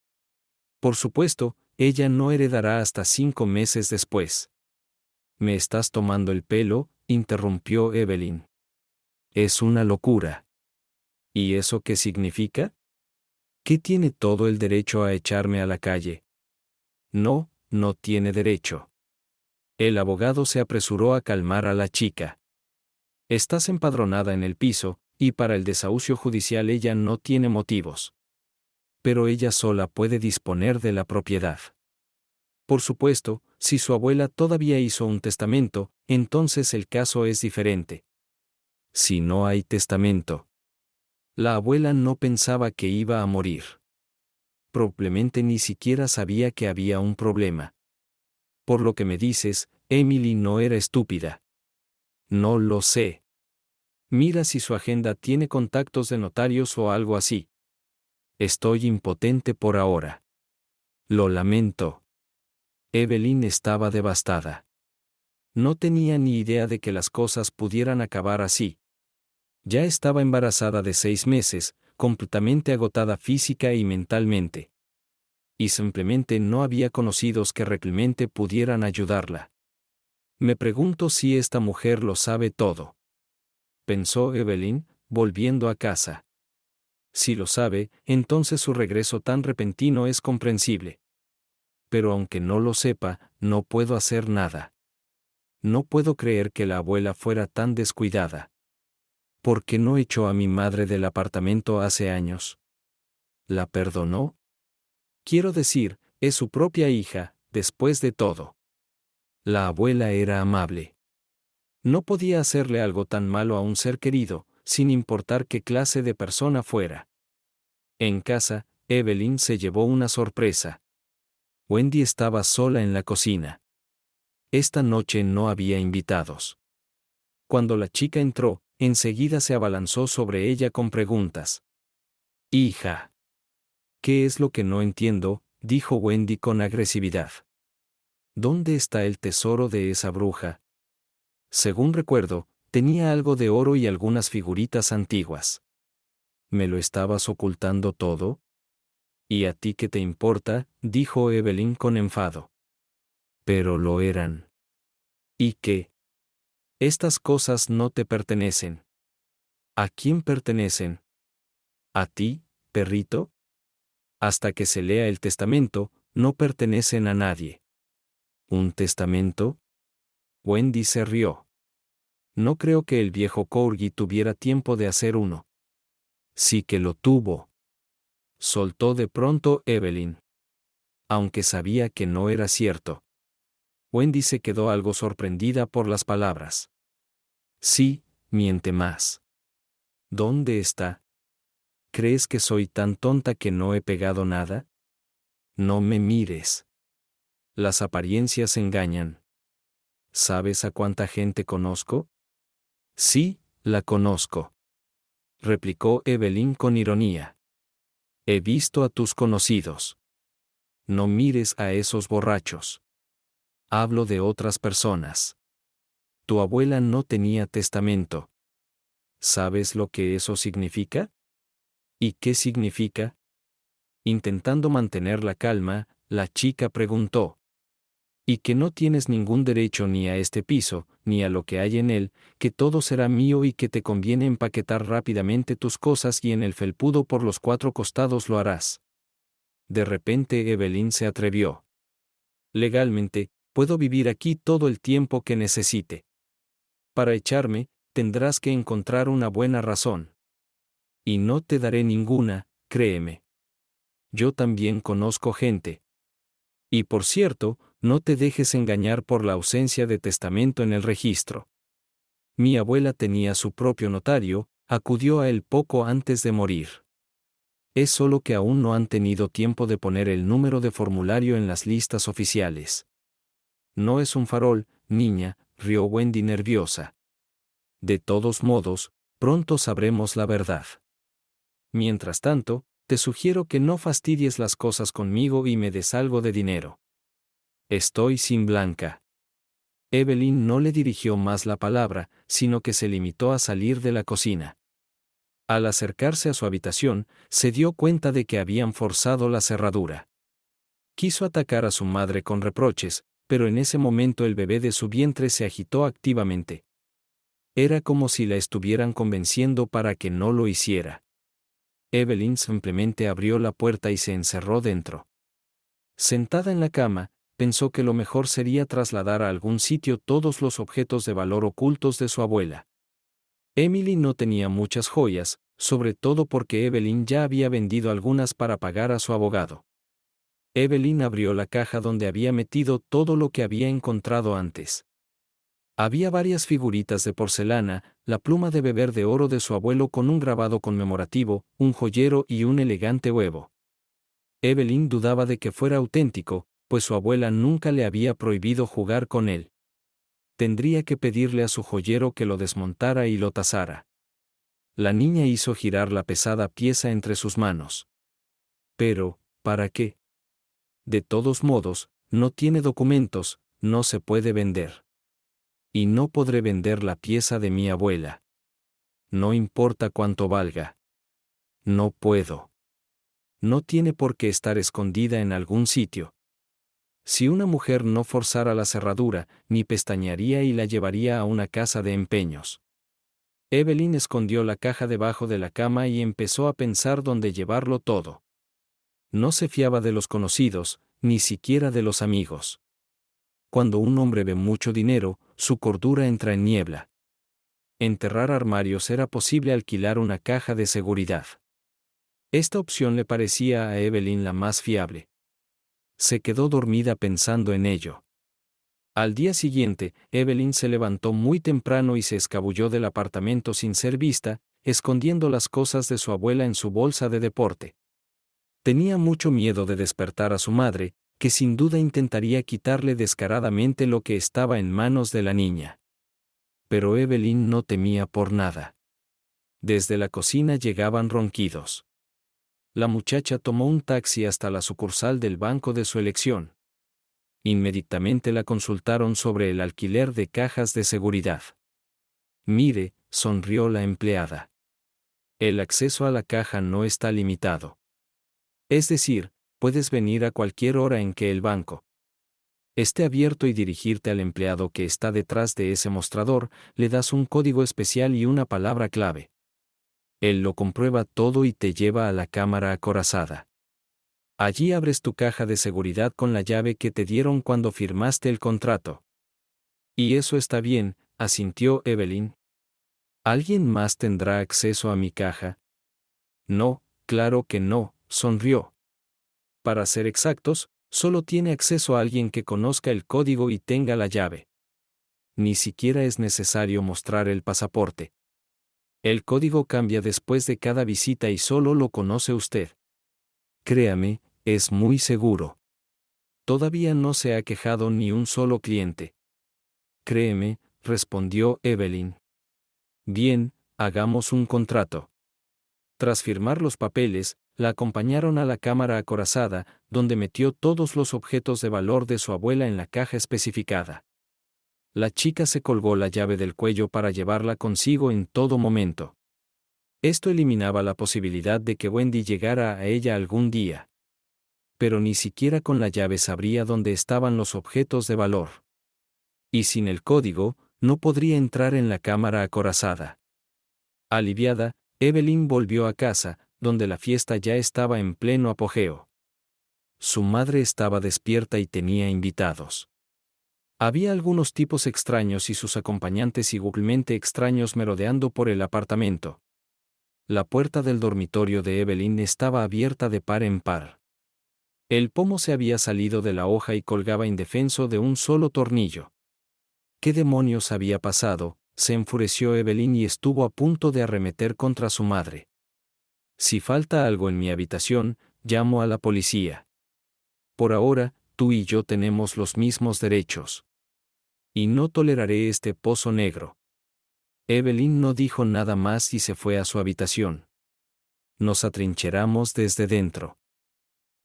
Por supuesto, ella no heredará hasta 5 meses después». «¿Me estás tomando el pelo?», interrumpió Evelyn. «Es una locura». «¿Y eso qué significa? ¿Qué tiene todo el derecho a echarme a la calle?». «No, no tiene derecho». El abogado se apresuró a calmar a la chica. «Estás empadronada en el piso, y para el desahucio judicial ella no tiene motivos. Pero ella sola puede disponer de la propiedad. Por supuesto, si su abuela todavía hizo un testamento, entonces el caso es diferente. Si no hay testamento». La abuela no pensaba que iba a morir. Probablemente ni siquiera sabía que había un problema. «Por lo que me dices, Emily no era estúpida». «No lo sé. Mira si su agenda tiene contactos de notarios o algo así». «Estoy impotente por ahora». «Lo lamento». Evelyn estaba devastada. No tenía ni idea de que las cosas pudieran acabar así. Ya estaba embarazada de 6 meses, completamente agotada física y mentalmente. Y simplemente no había conocidos que realmente pudieran ayudarla. «Me pregunto si esta mujer lo sabe todo», pensó Evelyn, volviendo a casa. «Si lo sabe, entonces su regreso tan repentino es comprensible. Pero aunque no lo sepa, no puedo hacer nada. No puedo creer que la abuela fuera tan descuidada. ¿Por qué no echó a mi madre del apartamento hace años? ¿La perdonó? Quiero decir, es su propia hija, después de todo». La abuela era amable. No podía hacerle algo tan malo a un ser querido, sin importar qué clase de persona fuera. En casa, Evelyn se llevó una sorpresa. Wendy estaba sola en la cocina. Esta noche no había invitados. Cuando la chica entró, enseguida se abalanzó sobre ella con preguntas. «Hija. ¿Qué es lo que no entiendo?», dijo Wendy con agresividad. «¿Dónde está el tesoro de esa bruja? Según recuerdo, tenía algo de oro y algunas figuritas antiguas. ¿Me lo estabas ocultando todo?». «¿Y a ti qué te importa?», dijo Evelyn con enfado. «Pero lo eran». «¿Y qué? Estas cosas no te pertenecen». «¿A quién pertenecen?». «¿A ti, perrito? Hasta que se lea el testamento, no pertenecen a nadie». «¿Un testamento?». Wendy se rió. «No creo que el viejo Corgi tuviera tiempo de hacer uno». «Sí que lo tuvo», soltó de pronto Evelyn. Aunque sabía que no era cierto. Wendy se quedó algo sorprendida por las palabras. Sí, miente más. ¿Dónde está? ¿Crees que soy tan tonta que no he pegado nada? No me mires. Las apariencias engañan. ¿Sabes a cuánta gente conozco? Sí, la conozco, replicó Evelyn con ironía. He visto a tus conocidos. No mires a esos borrachos. Hablo de otras personas. Tu abuela no tenía testamento. ¿Sabes lo que eso significa? ¿Y qué significa? Intentando mantener la calma, la chica preguntó. Y que no tienes ningún derecho ni a este piso, ni a lo que hay en él, que todo será mío y que te conviene empaquetar rápidamente tus cosas y en el felpudo por los 4 costados lo harás. De repente Evelyn se atrevió. Legalmente, puedo vivir aquí todo el tiempo que necesite. Para echarme, tendrás que encontrar una buena razón. Y no te daré ninguna, créeme. Yo también conozco gente. Y por cierto, no te dejes engañar por la ausencia de testamento en el registro. Mi abuela tenía su propio notario, acudió a él poco antes de morir. Es solo que aún no han tenido tiempo de poner el número de formulario en las listas oficiales. No es un farol, niña, rió Wendy nerviosa. De todos modos, pronto sabremos la verdad. Mientras tanto, te sugiero que no fastidies las cosas conmigo y me des algo de dinero. Estoy sin Blanca. Evelyn no le dirigió más la palabra, sino que se limitó a salir de la cocina. Al acercarse a su habitación, se dio cuenta de que habían forzado la cerradura. Quiso atacar a su madre con reproches, pero en ese momento el bebé de su vientre se agitó activamente. Era como si la estuvieran convenciendo para que no lo hiciera. Evelyn simplemente abrió la puerta y se encerró dentro. Sentada en la cama, pensó que lo mejor sería trasladar a algún sitio todos los objetos de valor ocultos de su abuela. Emily no tenía muchas joyas, sobre todo porque Evelyn ya había vendido algunas para pagar a su abogado. Evelyn abrió la caja donde había metido todo lo que había encontrado antes. Había varias figuritas de porcelana, la pluma de beber de oro de su abuelo con un grabado conmemorativo, un joyero y un elegante huevo. Evelyn dudaba de que fuera auténtico, pues su abuela nunca le había prohibido jugar con él. Tendría que pedirle a su joyero que lo desmontara y lo tasara. La niña hizo girar la pesada pieza entre sus manos. Pero, ¿para qué? De todos modos, no tiene documentos, no se puede vender. Y no podré vender la pieza de mi abuela. No importa cuánto valga. No puedo. No tiene por qué estar escondida en algún sitio. Si una mujer no forzara la cerradura, ni pestañearía y la llevaría a una casa de empeños. Evelyn escondió la caja debajo de la cama y empezó a pensar dónde llevarlo todo. No se fiaba de los conocidos, ni siquiera de los amigos. Cuando un hombre ve mucho dinero, su cordura entra en niebla. Enterrar armarios era posible alquilar una caja de seguridad. Esta opción le parecía a Evelyn la más fiable. Se quedó dormida pensando en ello. Al día siguiente, Evelyn se levantó muy temprano y se escabulló del apartamento sin ser vista, escondiendo las cosas de su abuela en su bolsa de deporte. Tenía mucho miedo de despertar a su madre, que sin duda intentaría quitarle descaradamente lo que estaba en manos de la niña. Pero Evelyn no temía por nada. Desde la cocina llegaban ronquidos. La muchacha tomó un taxi hasta la sucursal del banco de su elección. Inmediatamente la consultaron sobre el alquiler de cajas de seguridad. Mire, sonrió la empleada. El acceso a la caja no está limitado. Es decir, puedes venir a cualquier hora en que el banco esté abierto y dirigirte al empleado que está detrás de ese mostrador, le das un código especial y una palabra clave. Él lo comprueba todo y te lleva a la cámara acorazada. Allí abres tu caja de seguridad con la llave que te dieron cuando firmaste el contrato. Y eso está bien, asintió Evelyn. ¿Alguien más tendrá acceso a mi caja? No, claro que no, sonrió. Para ser exactos, Solo tiene acceso a alguien que conozca el código y tenga la llave. Ni siquiera es necesario mostrar el pasaporte. El código cambia después de cada visita y solo lo conoce usted. Créame, es muy seguro. Todavía no se ha quejado ni un solo cliente. Créeme, respondió Evelyn. Bien, hagamos un contrato. Tras firmar los papeles, la acompañaron a la cámara acorazada, donde metió todos los objetos de valor de su abuela en la caja especificada. La chica se colgó la llave del cuello para llevarla consigo en todo momento. Esto eliminaba la posibilidad de que Wendy llegara a ella algún día. Pero ni siquiera con la llave sabría dónde estaban los objetos de valor. Y sin el código, no podría entrar en la cámara acorazada. Aliviada, Evelyn volvió a casa, donde la fiesta ya estaba en pleno apogeo. Su madre estaba despierta y tenía invitados. Había algunos tipos extraños y sus acompañantes igualmente extraños merodeando por el apartamento. La puerta del dormitorio de Evelyn estaba abierta de par en par. El pomo se había salido de la hoja y colgaba indefenso de un solo tornillo. ¿Qué demonios había pasado? Se enfureció Evelyn y estuvo a punto de arremeter contra su madre. Si falta algo en mi habitación, llamo a la policía. Por ahora, tú y yo tenemos los mismos derechos. Y no toleraré este pozo negro. Evelyn no dijo nada más y se fue a su habitación. Nos atrincheramos desde dentro.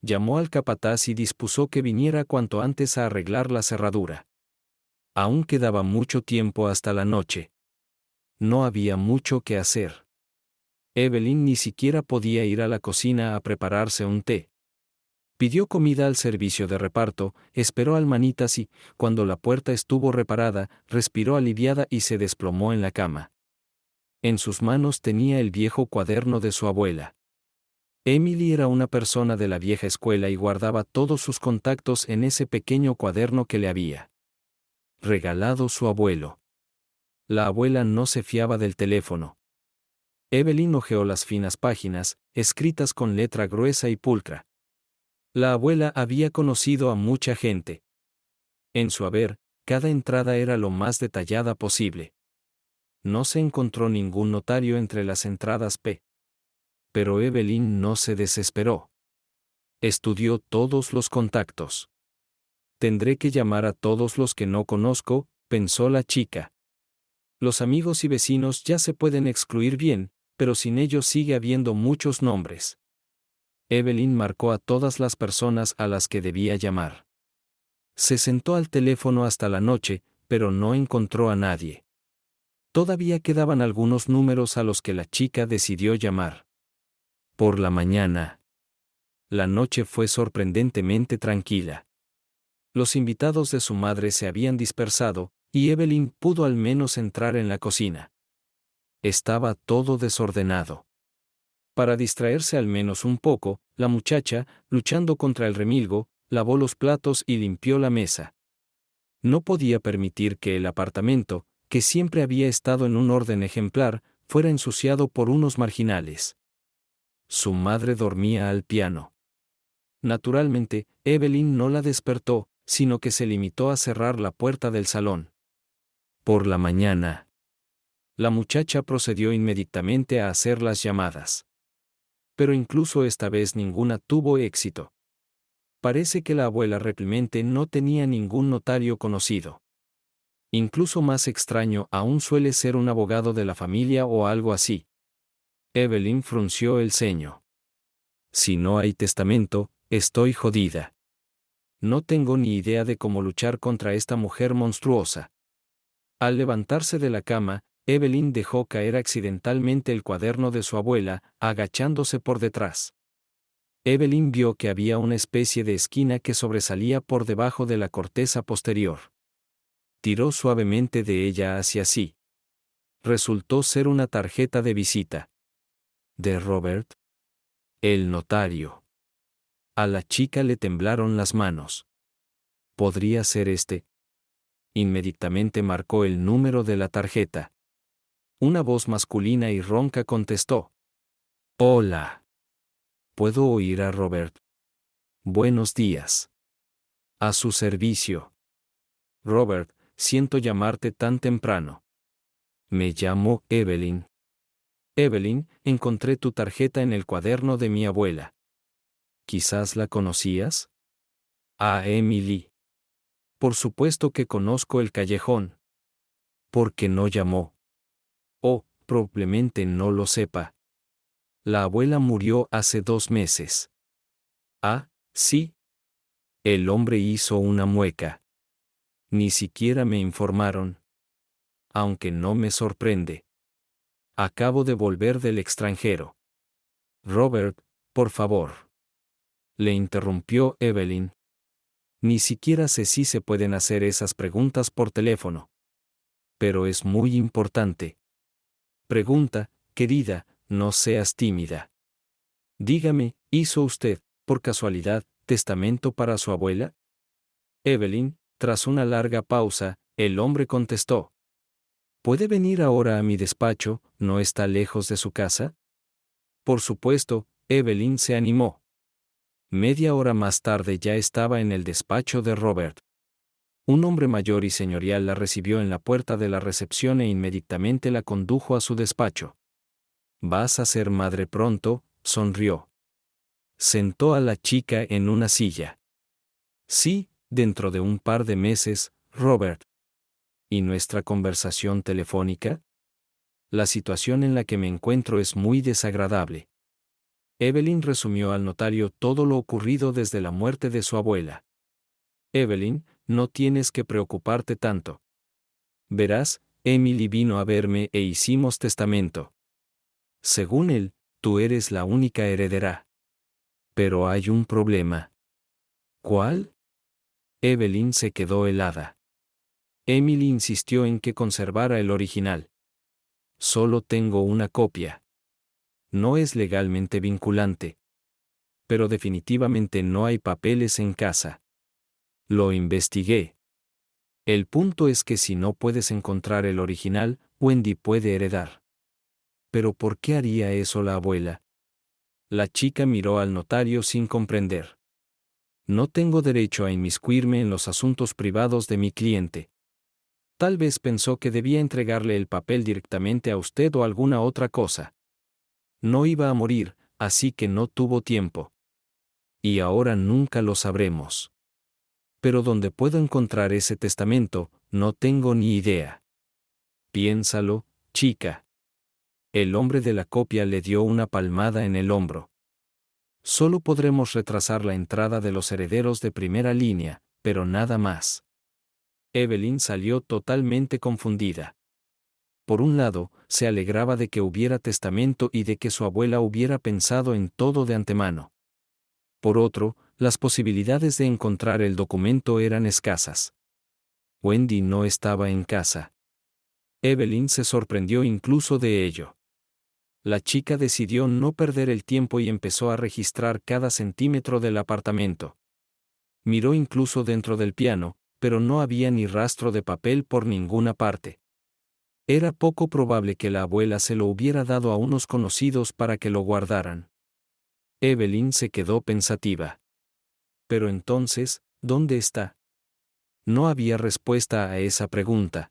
Llamó al capataz y dispuso que viniera cuanto antes a arreglar la cerradura. Aún quedaba mucho tiempo hasta la noche. No había mucho que hacer. Evelyn ni siquiera podía ir a la cocina a prepararse un té. Pidió comida al servicio de reparto, esperó al manitas y, cuando la puerta estuvo reparada, respiró aliviada y se desplomó en la cama. En sus manos tenía el viejo cuaderno de su abuela. Emily era una persona de la vieja escuela y guardaba todos sus contactos en ese pequeño cuaderno que le había regalado su abuelo. La abuela no se fiaba del teléfono. Evelyn hojeó las finas páginas, escritas con letra gruesa y pulcra. La abuela había conocido a mucha gente. En su haber, cada entrada era lo más detallada posible. No se encontró ningún notario entre las entradas P. Pero Evelyn no se desesperó. Estudió todos los contactos. Tendré que llamar a todos los que no conozco, pensó la chica. Los amigos y vecinos ya se pueden excluir bien, pero sin ellos sigue habiendo muchos nombres. Evelyn marcó a todas las personas a las que debía llamar. Se sentó al teléfono hasta la noche, pero no encontró a nadie. Todavía quedaban algunos números a los que la chica decidió llamar. Por la mañana. La noche fue sorprendentemente tranquila. Los invitados de su madre se habían dispersado, y Evelyn pudo al menos entrar en la cocina. Estaba todo desordenado. Para distraerse al menos un poco, la muchacha, luchando contra el remilgo, lavó los platos y limpió la mesa. No podía permitir que el apartamento, que siempre había estado en un orden ejemplar, fuera ensuciado por unos marginales. Su madre dormía al piano. Naturalmente, Evelyn no la despertó, sino que se limitó a cerrar la puerta del salón. Por la mañana. La muchacha procedió inmediatamente a hacer las llamadas. Pero incluso esta vez ninguna tuvo éxito. Parece que la abuela realmente no tenía ningún notario conocido. Incluso más extraño aún suele ser un abogado de la familia o algo así. Evelyn frunció el ceño. Si no hay testamento, estoy jodida. No tengo ni idea de cómo luchar contra esta mujer monstruosa. Al levantarse de la cama, Evelyn dejó caer accidentalmente el cuaderno de su abuela, agachándose por detrás. Evelyn vio que había una especie de esquina que sobresalía por debajo de la corteza posterior. Tiró suavemente de ella hacia sí. Resultó ser una tarjeta de visita. ¿De Robert? El notario. A la chica le temblaron las manos. ¿Podría ser este? Inmediatamente marcó el número de la tarjeta. Una voz masculina y ronca contestó. Hola. ¿Puedo oír a Robert? Buenos días. A su servicio. Robert, siento llamarte tan temprano. Me llamo Evelyn. Evelyn, encontré tu tarjeta en el cuaderno de mi abuela. ¿Quizás la conocías? A Emily. Por supuesto que conozco el callejón. ¿Por qué no llamó? Oh, probablemente no lo sepa. La abuela murió hace 2 meses. Ah, sí. El hombre hizo una mueca. Ni siquiera me informaron. Aunque no me sorprende. Acabo de volver del extranjero. Robert, por favor. Le interrumpió Evelyn. Ni siquiera sé si se pueden hacer esas preguntas por teléfono. Pero es muy importante. Pregunta, querida, no seas tímida. Dígame, ¿hizo usted, por casualidad, testamento para su abuela? Evelyn, tras una larga pausa, el hombre contestó. ¿Puede venir ahora a mi despacho? ¿No está lejos de su casa? Por supuesto, Evelyn se animó. Media hora más tarde ya estaba en el despacho de Robert. Un hombre mayor y señorial la recibió en la puerta de la recepción e inmediatamente la condujo a su despacho. «Vas a ser madre pronto», sonrió. Sentó a la chica en una silla. «Sí, dentro de un par de meses, Robert». ¿Y nuestra conversación telefónica? La situación en la que me encuentro es muy desagradable. Evelyn resumió al notario todo lo ocurrido desde la muerte de su abuela. Evelyn, no tienes que preocuparte tanto. Verás, Emily vino a verme e hicimos testamento. Según él, tú eres la única heredera. Pero hay un problema. ¿Cuál? Evelyn se quedó helada. Emily insistió en que conservara el original. Solo tengo una copia. No es legalmente vinculante. Pero definitivamente no hay papeles en casa. Lo investigué. El punto es que si no puedes encontrar el original, Wendy puede heredar. ¿Pero por qué haría eso la abuela? La chica miró al notario sin comprender. No tengo derecho a inmiscuirme en los asuntos privados de mi cliente. Tal vez pensó que debía entregarle el papel directamente a usted o alguna otra cosa. No iba a morir, así que no tuvo tiempo. Y ahora nunca lo sabremos. Pero ¿dónde puedo encontrar ese testamento? No tengo ni idea. Piénsalo, chica. El hombre de la copia le dio una palmada en el hombro. Solo podremos retrasar la entrada de los herederos de primera línea, pero nada más. Evelyn salió totalmente confundida. Por un lado, se alegraba de que hubiera testamento y de que su abuela hubiera pensado en todo de antemano. Por otro, las posibilidades de encontrar el documento eran escasas. Wendy no estaba en casa. Evelyn se sorprendió incluso de ello. La chica decidió no perder el tiempo y empezó a registrar cada centímetro del apartamento. Miró incluso dentro del piano, pero no había ni rastro de papel por ninguna parte. Era poco probable que la abuela se lo hubiera dado a unos conocidos para que lo guardaran. Evelyn se quedó pensativa. Pero entonces, ¿dónde está? No había respuesta a esa pregunta.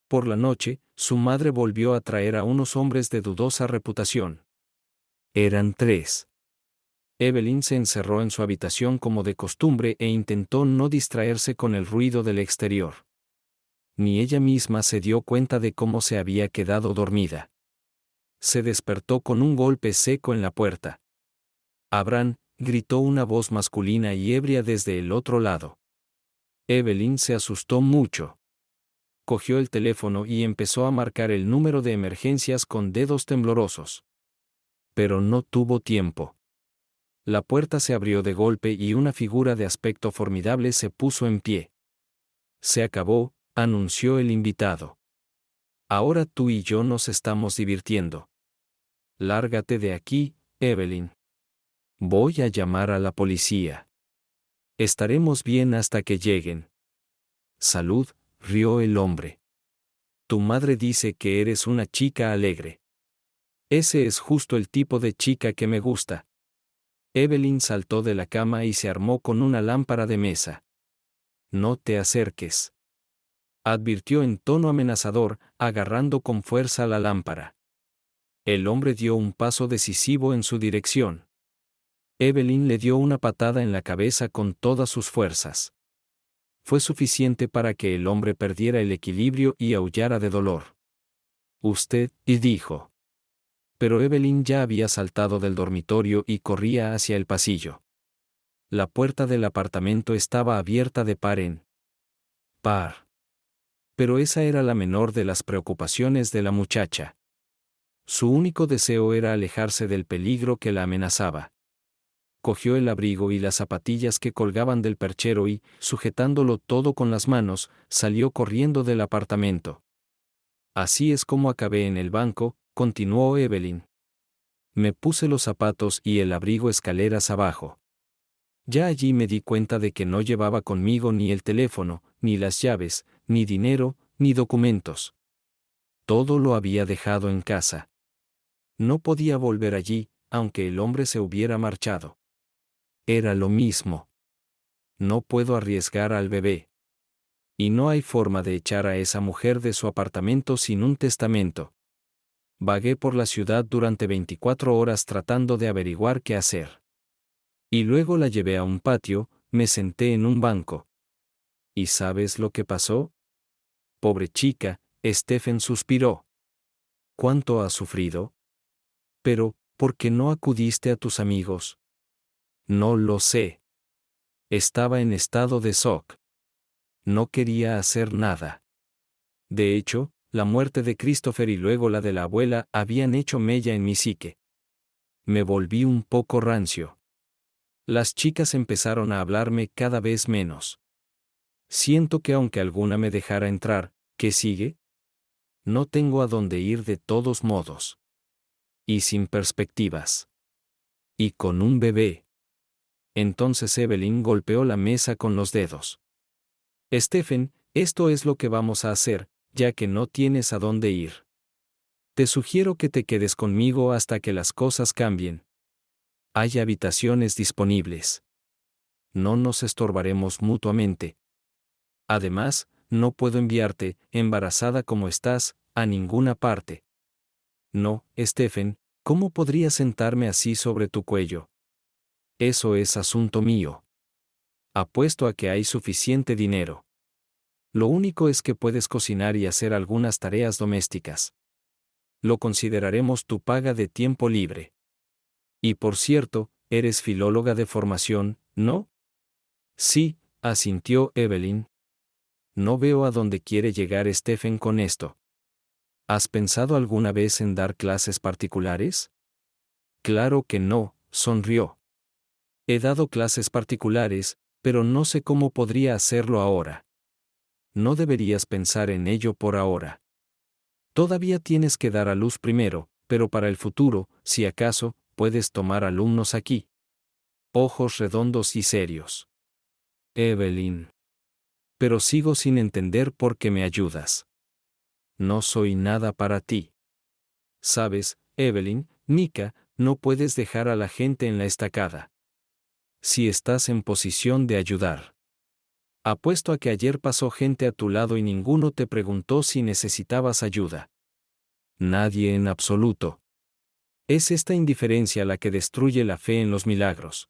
Por la noche, su madre volvió a traer a unos hombres de dudosa reputación. Eran 3. Evelyn se encerró en su habitación como de costumbre e intentó no distraerse con el ruido del exterior. Ni ella misma se dio cuenta de cómo se había quedado dormida. Se despertó con un golpe seco en la puerta. «Abraham», gritó una voz masculina y ebria desde el otro lado. Evelyn se asustó mucho. Cogió el teléfono y empezó a marcar el número de emergencias con dedos temblorosos. Pero no tuvo tiempo. La puerta se abrió de golpe y una figura de aspecto formidable se puso en pie. «Se acabó», anunció el invitado. «Ahora tú y yo nos estamos divirtiendo. Lárgate de aquí, Evelyn. Voy a llamar a la policía. Estaremos bien hasta que lleguen». «Salud», rió el hombre. «Tu madre dice que eres una chica alegre». «Ese es justo el tipo de chica que me gusta». Evelyn saltó de la cama y se armó con una lámpara de mesa. No te acerques, advirtió en tono amenazador, agarrando con fuerza la lámpara. El hombre dio un paso decisivo en su dirección. Evelyn le dio una patada en la cabeza con todas sus fuerzas. Fue suficiente para que el hombre perdiera el equilibrio y aullara de dolor. Usted, y dijo. Pero Evelyn ya había saltado del dormitorio y corría hacia el pasillo. La puerta del apartamento estaba abierta de par en par. Pero esa era la menor de las preocupaciones de la muchacha. Su único deseo era alejarse del peligro que la amenazaba. Cogió el abrigo y las zapatillas que colgaban del perchero y, sujetándolo todo con las manos, salió corriendo del apartamento. Así es como acabé en el banco, continuó Evelyn. Me puse los zapatos y el abrigo escaleras abajo. Ya allí me di cuenta de que no llevaba conmigo ni el teléfono, ni las llaves, ni dinero, ni documentos. Todo lo había dejado en casa. No podía volver allí, aunque el hombre se hubiera marchado. Era lo mismo. No puedo arriesgar al bebé. Y no hay forma de echar a esa mujer de su apartamento sin un testamento. Vagué por la ciudad durante 24 horas tratando de averiguar qué hacer. Y luego la llevé a un patio, me senté en un banco. ¿Y sabes lo que pasó? Pobre chica, Stephen suspiró. ¿Cuánto has sufrido? Pero, ¿por qué no acudiste a tus amigos? No lo sé. Estaba en estado de shock. No quería hacer nada. De hecho, la muerte de Christopher y luego la de la abuela habían hecho mella en mi psique. Me volví un poco rancio. Las chicas empezaron a hablarme cada vez menos. Siento que aunque alguna me dejara entrar, ¿qué sigue? No tengo a dónde ir de todos modos. Y sin perspectivas. Y con un bebé. Entonces Evelyn golpeó la mesa con los dedos. Stephen, esto es lo que vamos a hacer, ya que no tienes a dónde ir. Te sugiero que te quedes conmigo hasta que las cosas cambien. Hay habitaciones disponibles. No nos estorbaremos mutuamente. Además, no puedo enviarte, embarazada como estás, a ninguna parte. No, Stephen, ¿cómo podría sentarme así sobre tu cuello? Eso es asunto mío. Apuesto a que hay suficiente dinero. Lo único es que puedes cocinar y hacer algunas tareas domésticas. Lo consideraremos tu paga de tiempo libre. Y por cierto, eres filóloga de formación, ¿no? Sí, asintió Evelyn. No veo a dónde quiere llegar Stephen con esto. ¿Has pensado alguna vez en dar clases particulares? Claro que no, sonrió. He dado clases particulares, pero no sé cómo podría hacerlo ahora. No deberías pensar en ello por ahora. Todavía tienes que dar a luz primero, pero para el futuro, si acaso, puedes tomar alumnos aquí. Ojos redondos y serios. Evelyn. Pero sigo sin entender por qué me ayudas. No soy nada para ti. Sabes, Evelyn, Nika, no puedes dejar a la gente en la estacada. Si estás en posición de ayudar. Apuesto a que ayer pasó gente a tu lado y ninguno te preguntó si necesitabas ayuda. Nadie en absoluto. Es esta indiferencia la que destruye la fe en los milagros.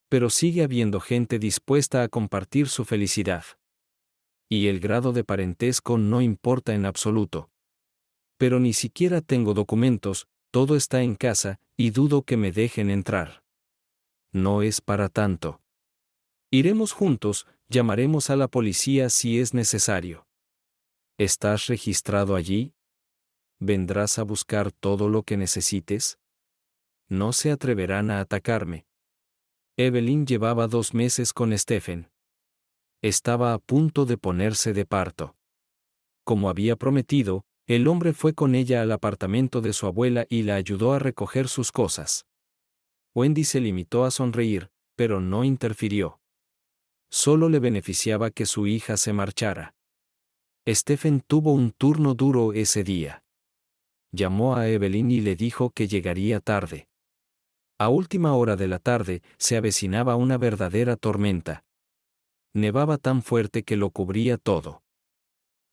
Pero sigue habiendo gente dispuesta a compartir su felicidad. Y el grado de parentesco no importa en absoluto. Pero ni siquiera tengo documentos, todo está en casa, y dudo que me dejen entrar. No es para tanto. Iremos juntos, llamaremos a la policía si es necesario. ¿Estás registrado allí? ¿Vendrás a buscar todo lo que necesites? No se atreverán a atacarme. Evelyn llevaba 2 meses con Stephen. Estaba a punto de ponerse de parto. Como había prometido, el hombre fue con ella al apartamento de su abuela y la ayudó a recoger sus cosas. Wendy se limitó a sonreír, pero no interfirió. Solo le beneficiaba que su hija se marchara. Stephen tuvo un turno duro ese día. Llamó a Evelyn y le dijo que llegaría tarde. A última hora de la tarde, se avecinaba una verdadera tormenta. Nevaba tan fuerte que lo cubría todo.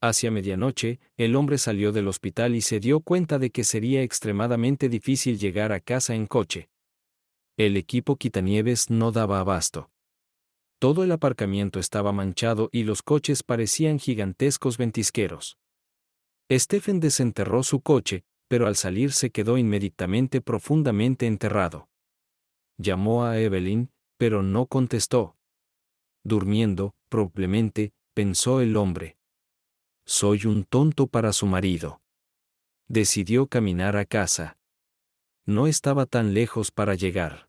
Hacia medianoche, el hombre salió del hospital y se dio cuenta de que sería extremadamente difícil llegar a casa en coche. El equipo quitanieves no daba abasto. Todo el aparcamiento estaba manchado y los coches parecían gigantescos ventisqueros. Stephen desenterró su coche, pero al salir se quedó inmediatamente profundamente enterrado. Llamó a Evelyn, pero no contestó. Durmiendo, probablemente, pensó el hombre. Soy un tonto para su marido. Decidió caminar a casa. No estaba tan lejos para llegar.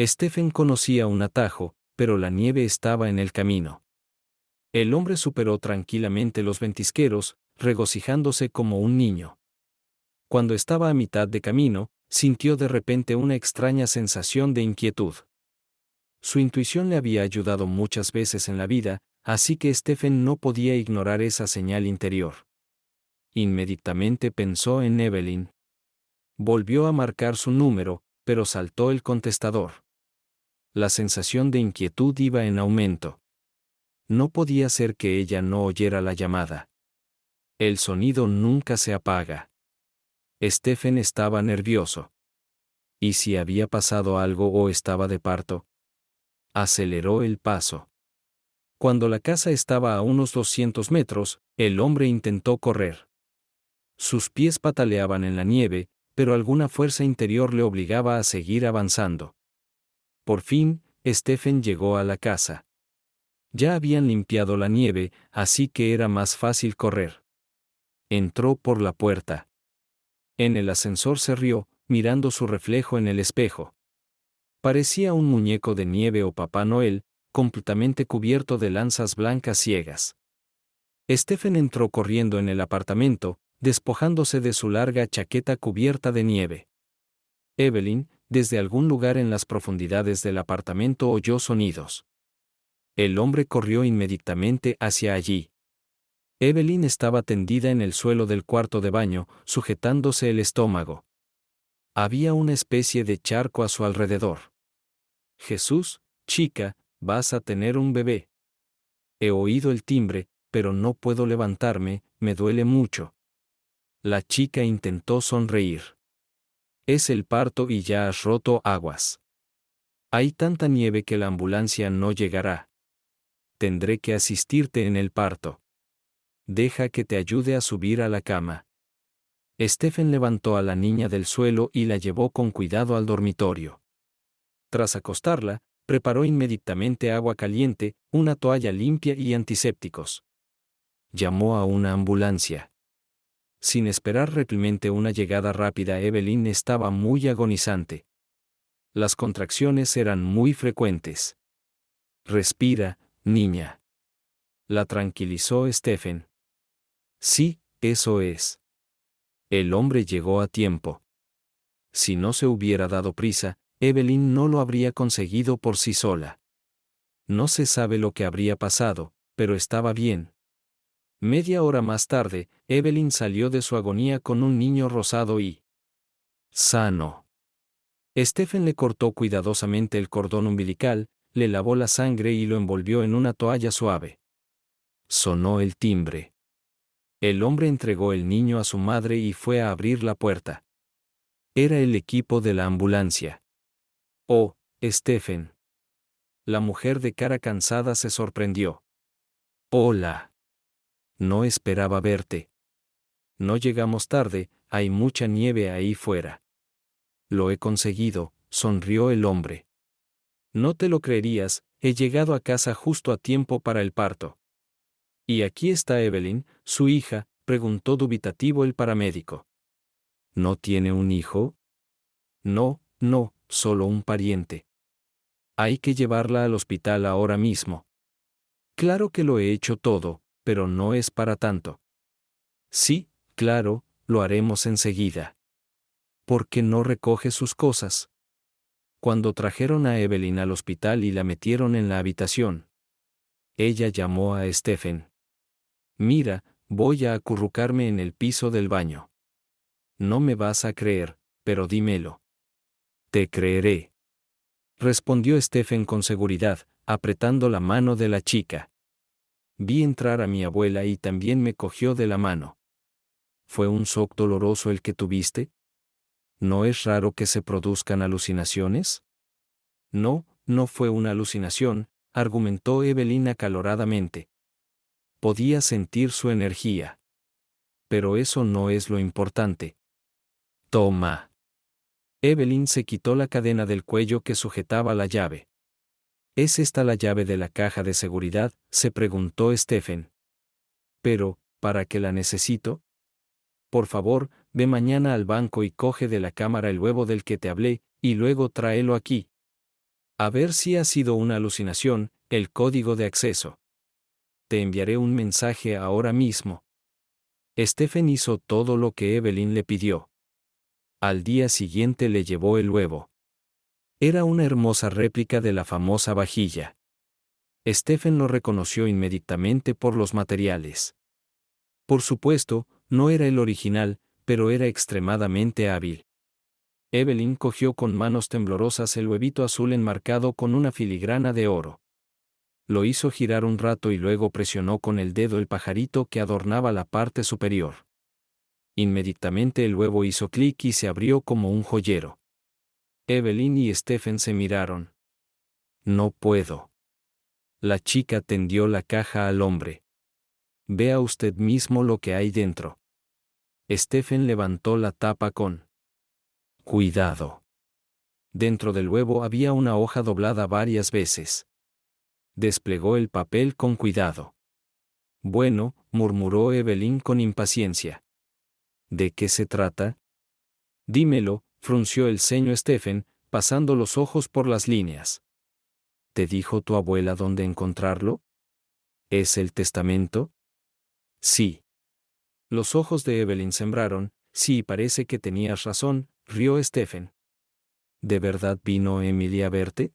Stephen conocía un atajo, pero la nieve estaba en el camino. El hombre superó tranquilamente los ventisqueros, regocijándose como un niño. Cuando estaba a mitad de camino, sintió de repente una extraña sensación de inquietud. Su intuición le había ayudado muchas veces en la vida, así que Stephen no podía ignorar esa señal interior. Inmediatamente pensó en Evelyn. Volvió a marcar su número, pero saltó el contestador. La sensación de inquietud iba en aumento. No podía ser que ella no oyera la llamada. El sonido nunca se apaga. Stephen estaba nervioso. ¿Y si había pasado algo o estaba de parto? Aceleró el paso. Cuando la casa estaba a unos 200 metros, el hombre intentó correr. Sus pies pataleaban en la nieve, pero alguna fuerza interior le obligaba a seguir avanzando. Por fin, Stephen llegó a la casa. Ya habían limpiado la nieve, así que era más fácil correr. Entró por la puerta. En el ascensor se rió, mirando su reflejo en el espejo. Parecía un muñeco de nieve o Papá Noel, completamente cubierto de lanzas blancas ciegas. Stephen entró corriendo en el apartamento, despojándose de su larga chaqueta cubierta de nieve. Evelyn, desde algún lugar en las profundidades del apartamento, oyó sonidos. El hombre corrió inmediatamente hacia allí. Evelyn estaba tendida en el suelo del cuarto de baño, sujetándose el estómago. Había una especie de charco a su alrededor. Jesús, chica, vas a tener un bebé. He oído el timbre, pero no puedo levantarme, me duele mucho. La chica intentó sonreír. Es el parto y ya has roto aguas. Hay tanta nieve que la ambulancia no llegará. Tendré que asistirte en el parto. Deja que te ayude a subir a la cama. Stephen levantó a la niña del suelo y la llevó con cuidado al dormitorio. Tras acostarla, preparó inmediatamente agua caliente, una toalla limpia y antisépticos. Llamó a una ambulancia. Sin esperar realmente una llegada rápida, Evelyn estaba muy agonizante. Las contracciones eran muy frecuentes. Respira, niña. La tranquilizó Stephen. Sí, eso es. El hombre llegó a tiempo. Si no se hubiera dado prisa, Evelyn no lo habría conseguido por sí sola. No se sabe lo que habría pasado, pero estaba bien. Media hora más tarde, Evelyn salió de su agonía con un niño rosado y sano. Stephen le cortó cuidadosamente el cordón umbilical, le lavó la sangre y lo envolvió en una toalla suave. Sonó el timbre. El hombre entregó el niño a su madre y fue a abrir la puerta. Era el equipo de la ambulancia. Oh, Stephen. La mujer de cara cansada se sorprendió. Hola. No esperaba verte. No llegamos tarde, hay mucha nieve ahí fuera. Lo he conseguido, sonrió el hombre. No te lo creerías, he llegado a casa justo a tiempo para el parto. ¿Y aquí está Evelyn, su hija?, preguntó dubitativo el paramédico. ¿No tiene un hijo? No, solo un pariente. Hay que llevarla al hospital ahora mismo. Claro que lo he hecho todo, pero no es para tanto. Sí, claro, lo haremos enseguida. ¿Por qué no recoge sus cosas? Cuando trajeron a Evelyn al hospital y la metieron en la habitación, ella llamó a Stephen. Mira, voy a acurrucarme en el piso del baño. No me vas a creer, pero dímelo. Te creeré. Respondió Stephen con seguridad, apretando la mano de la chica. Vi entrar a mi abuela y también me cogió de la mano. ¿Fue un shock doloroso el que tuviste? ¿No es raro que se produzcan alucinaciones? No, no fue una alucinación, argumentó Evelyn acaloradamente. Podía sentir su energía. Pero eso no es lo importante. Toma. Evelyn se quitó la cadena del cuello que sujetaba la llave. ¿Es esta la llave de la caja de seguridad?, se preguntó Stephen. Pero, ¿para qué la necesito? Por favor, ve mañana al banco y coge de la cámara el huevo del que te hablé, y luego tráelo aquí. A ver si ha sido una alucinación, el código de acceso. Te enviaré un mensaje ahora mismo. Stephen hizo todo lo que Evelyn le pidió. Al día siguiente le llevó el huevo. Era una hermosa réplica de la famosa vajilla. Stephen lo reconoció inmediatamente por los materiales. Por supuesto, no era el original, pero era extremadamente hábil. Evelyn cogió con manos temblorosas el huevito azul enmarcado con una filigrana de oro. Lo hizo girar un rato y luego presionó con el dedo el pajarito que adornaba la parte superior. Inmediatamente el huevo hizo clic y se abrió como un joyero. Evelyn y Stephen se miraron. No puedo. La chica tendió la caja al hombre. Vea usted mismo lo que hay dentro. Stephen levantó la tapa con cuidado. Dentro del huevo había una hoja doblada varias veces. Desplegó el papel con cuidado. Bueno, murmuró Evelyn con impaciencia. ¿De qué se trata? Dímelo, frunció el ceño Stephen, pasando los ojos por las líneas. ¿Te dijo tu abuela dónde encontrarlo? ¿Es el testamento? Sí. Los ojos de Evelyn sembraron. Sí, parece que tenías razón, rió Stephen. ¿De verdad vino Emily a verte?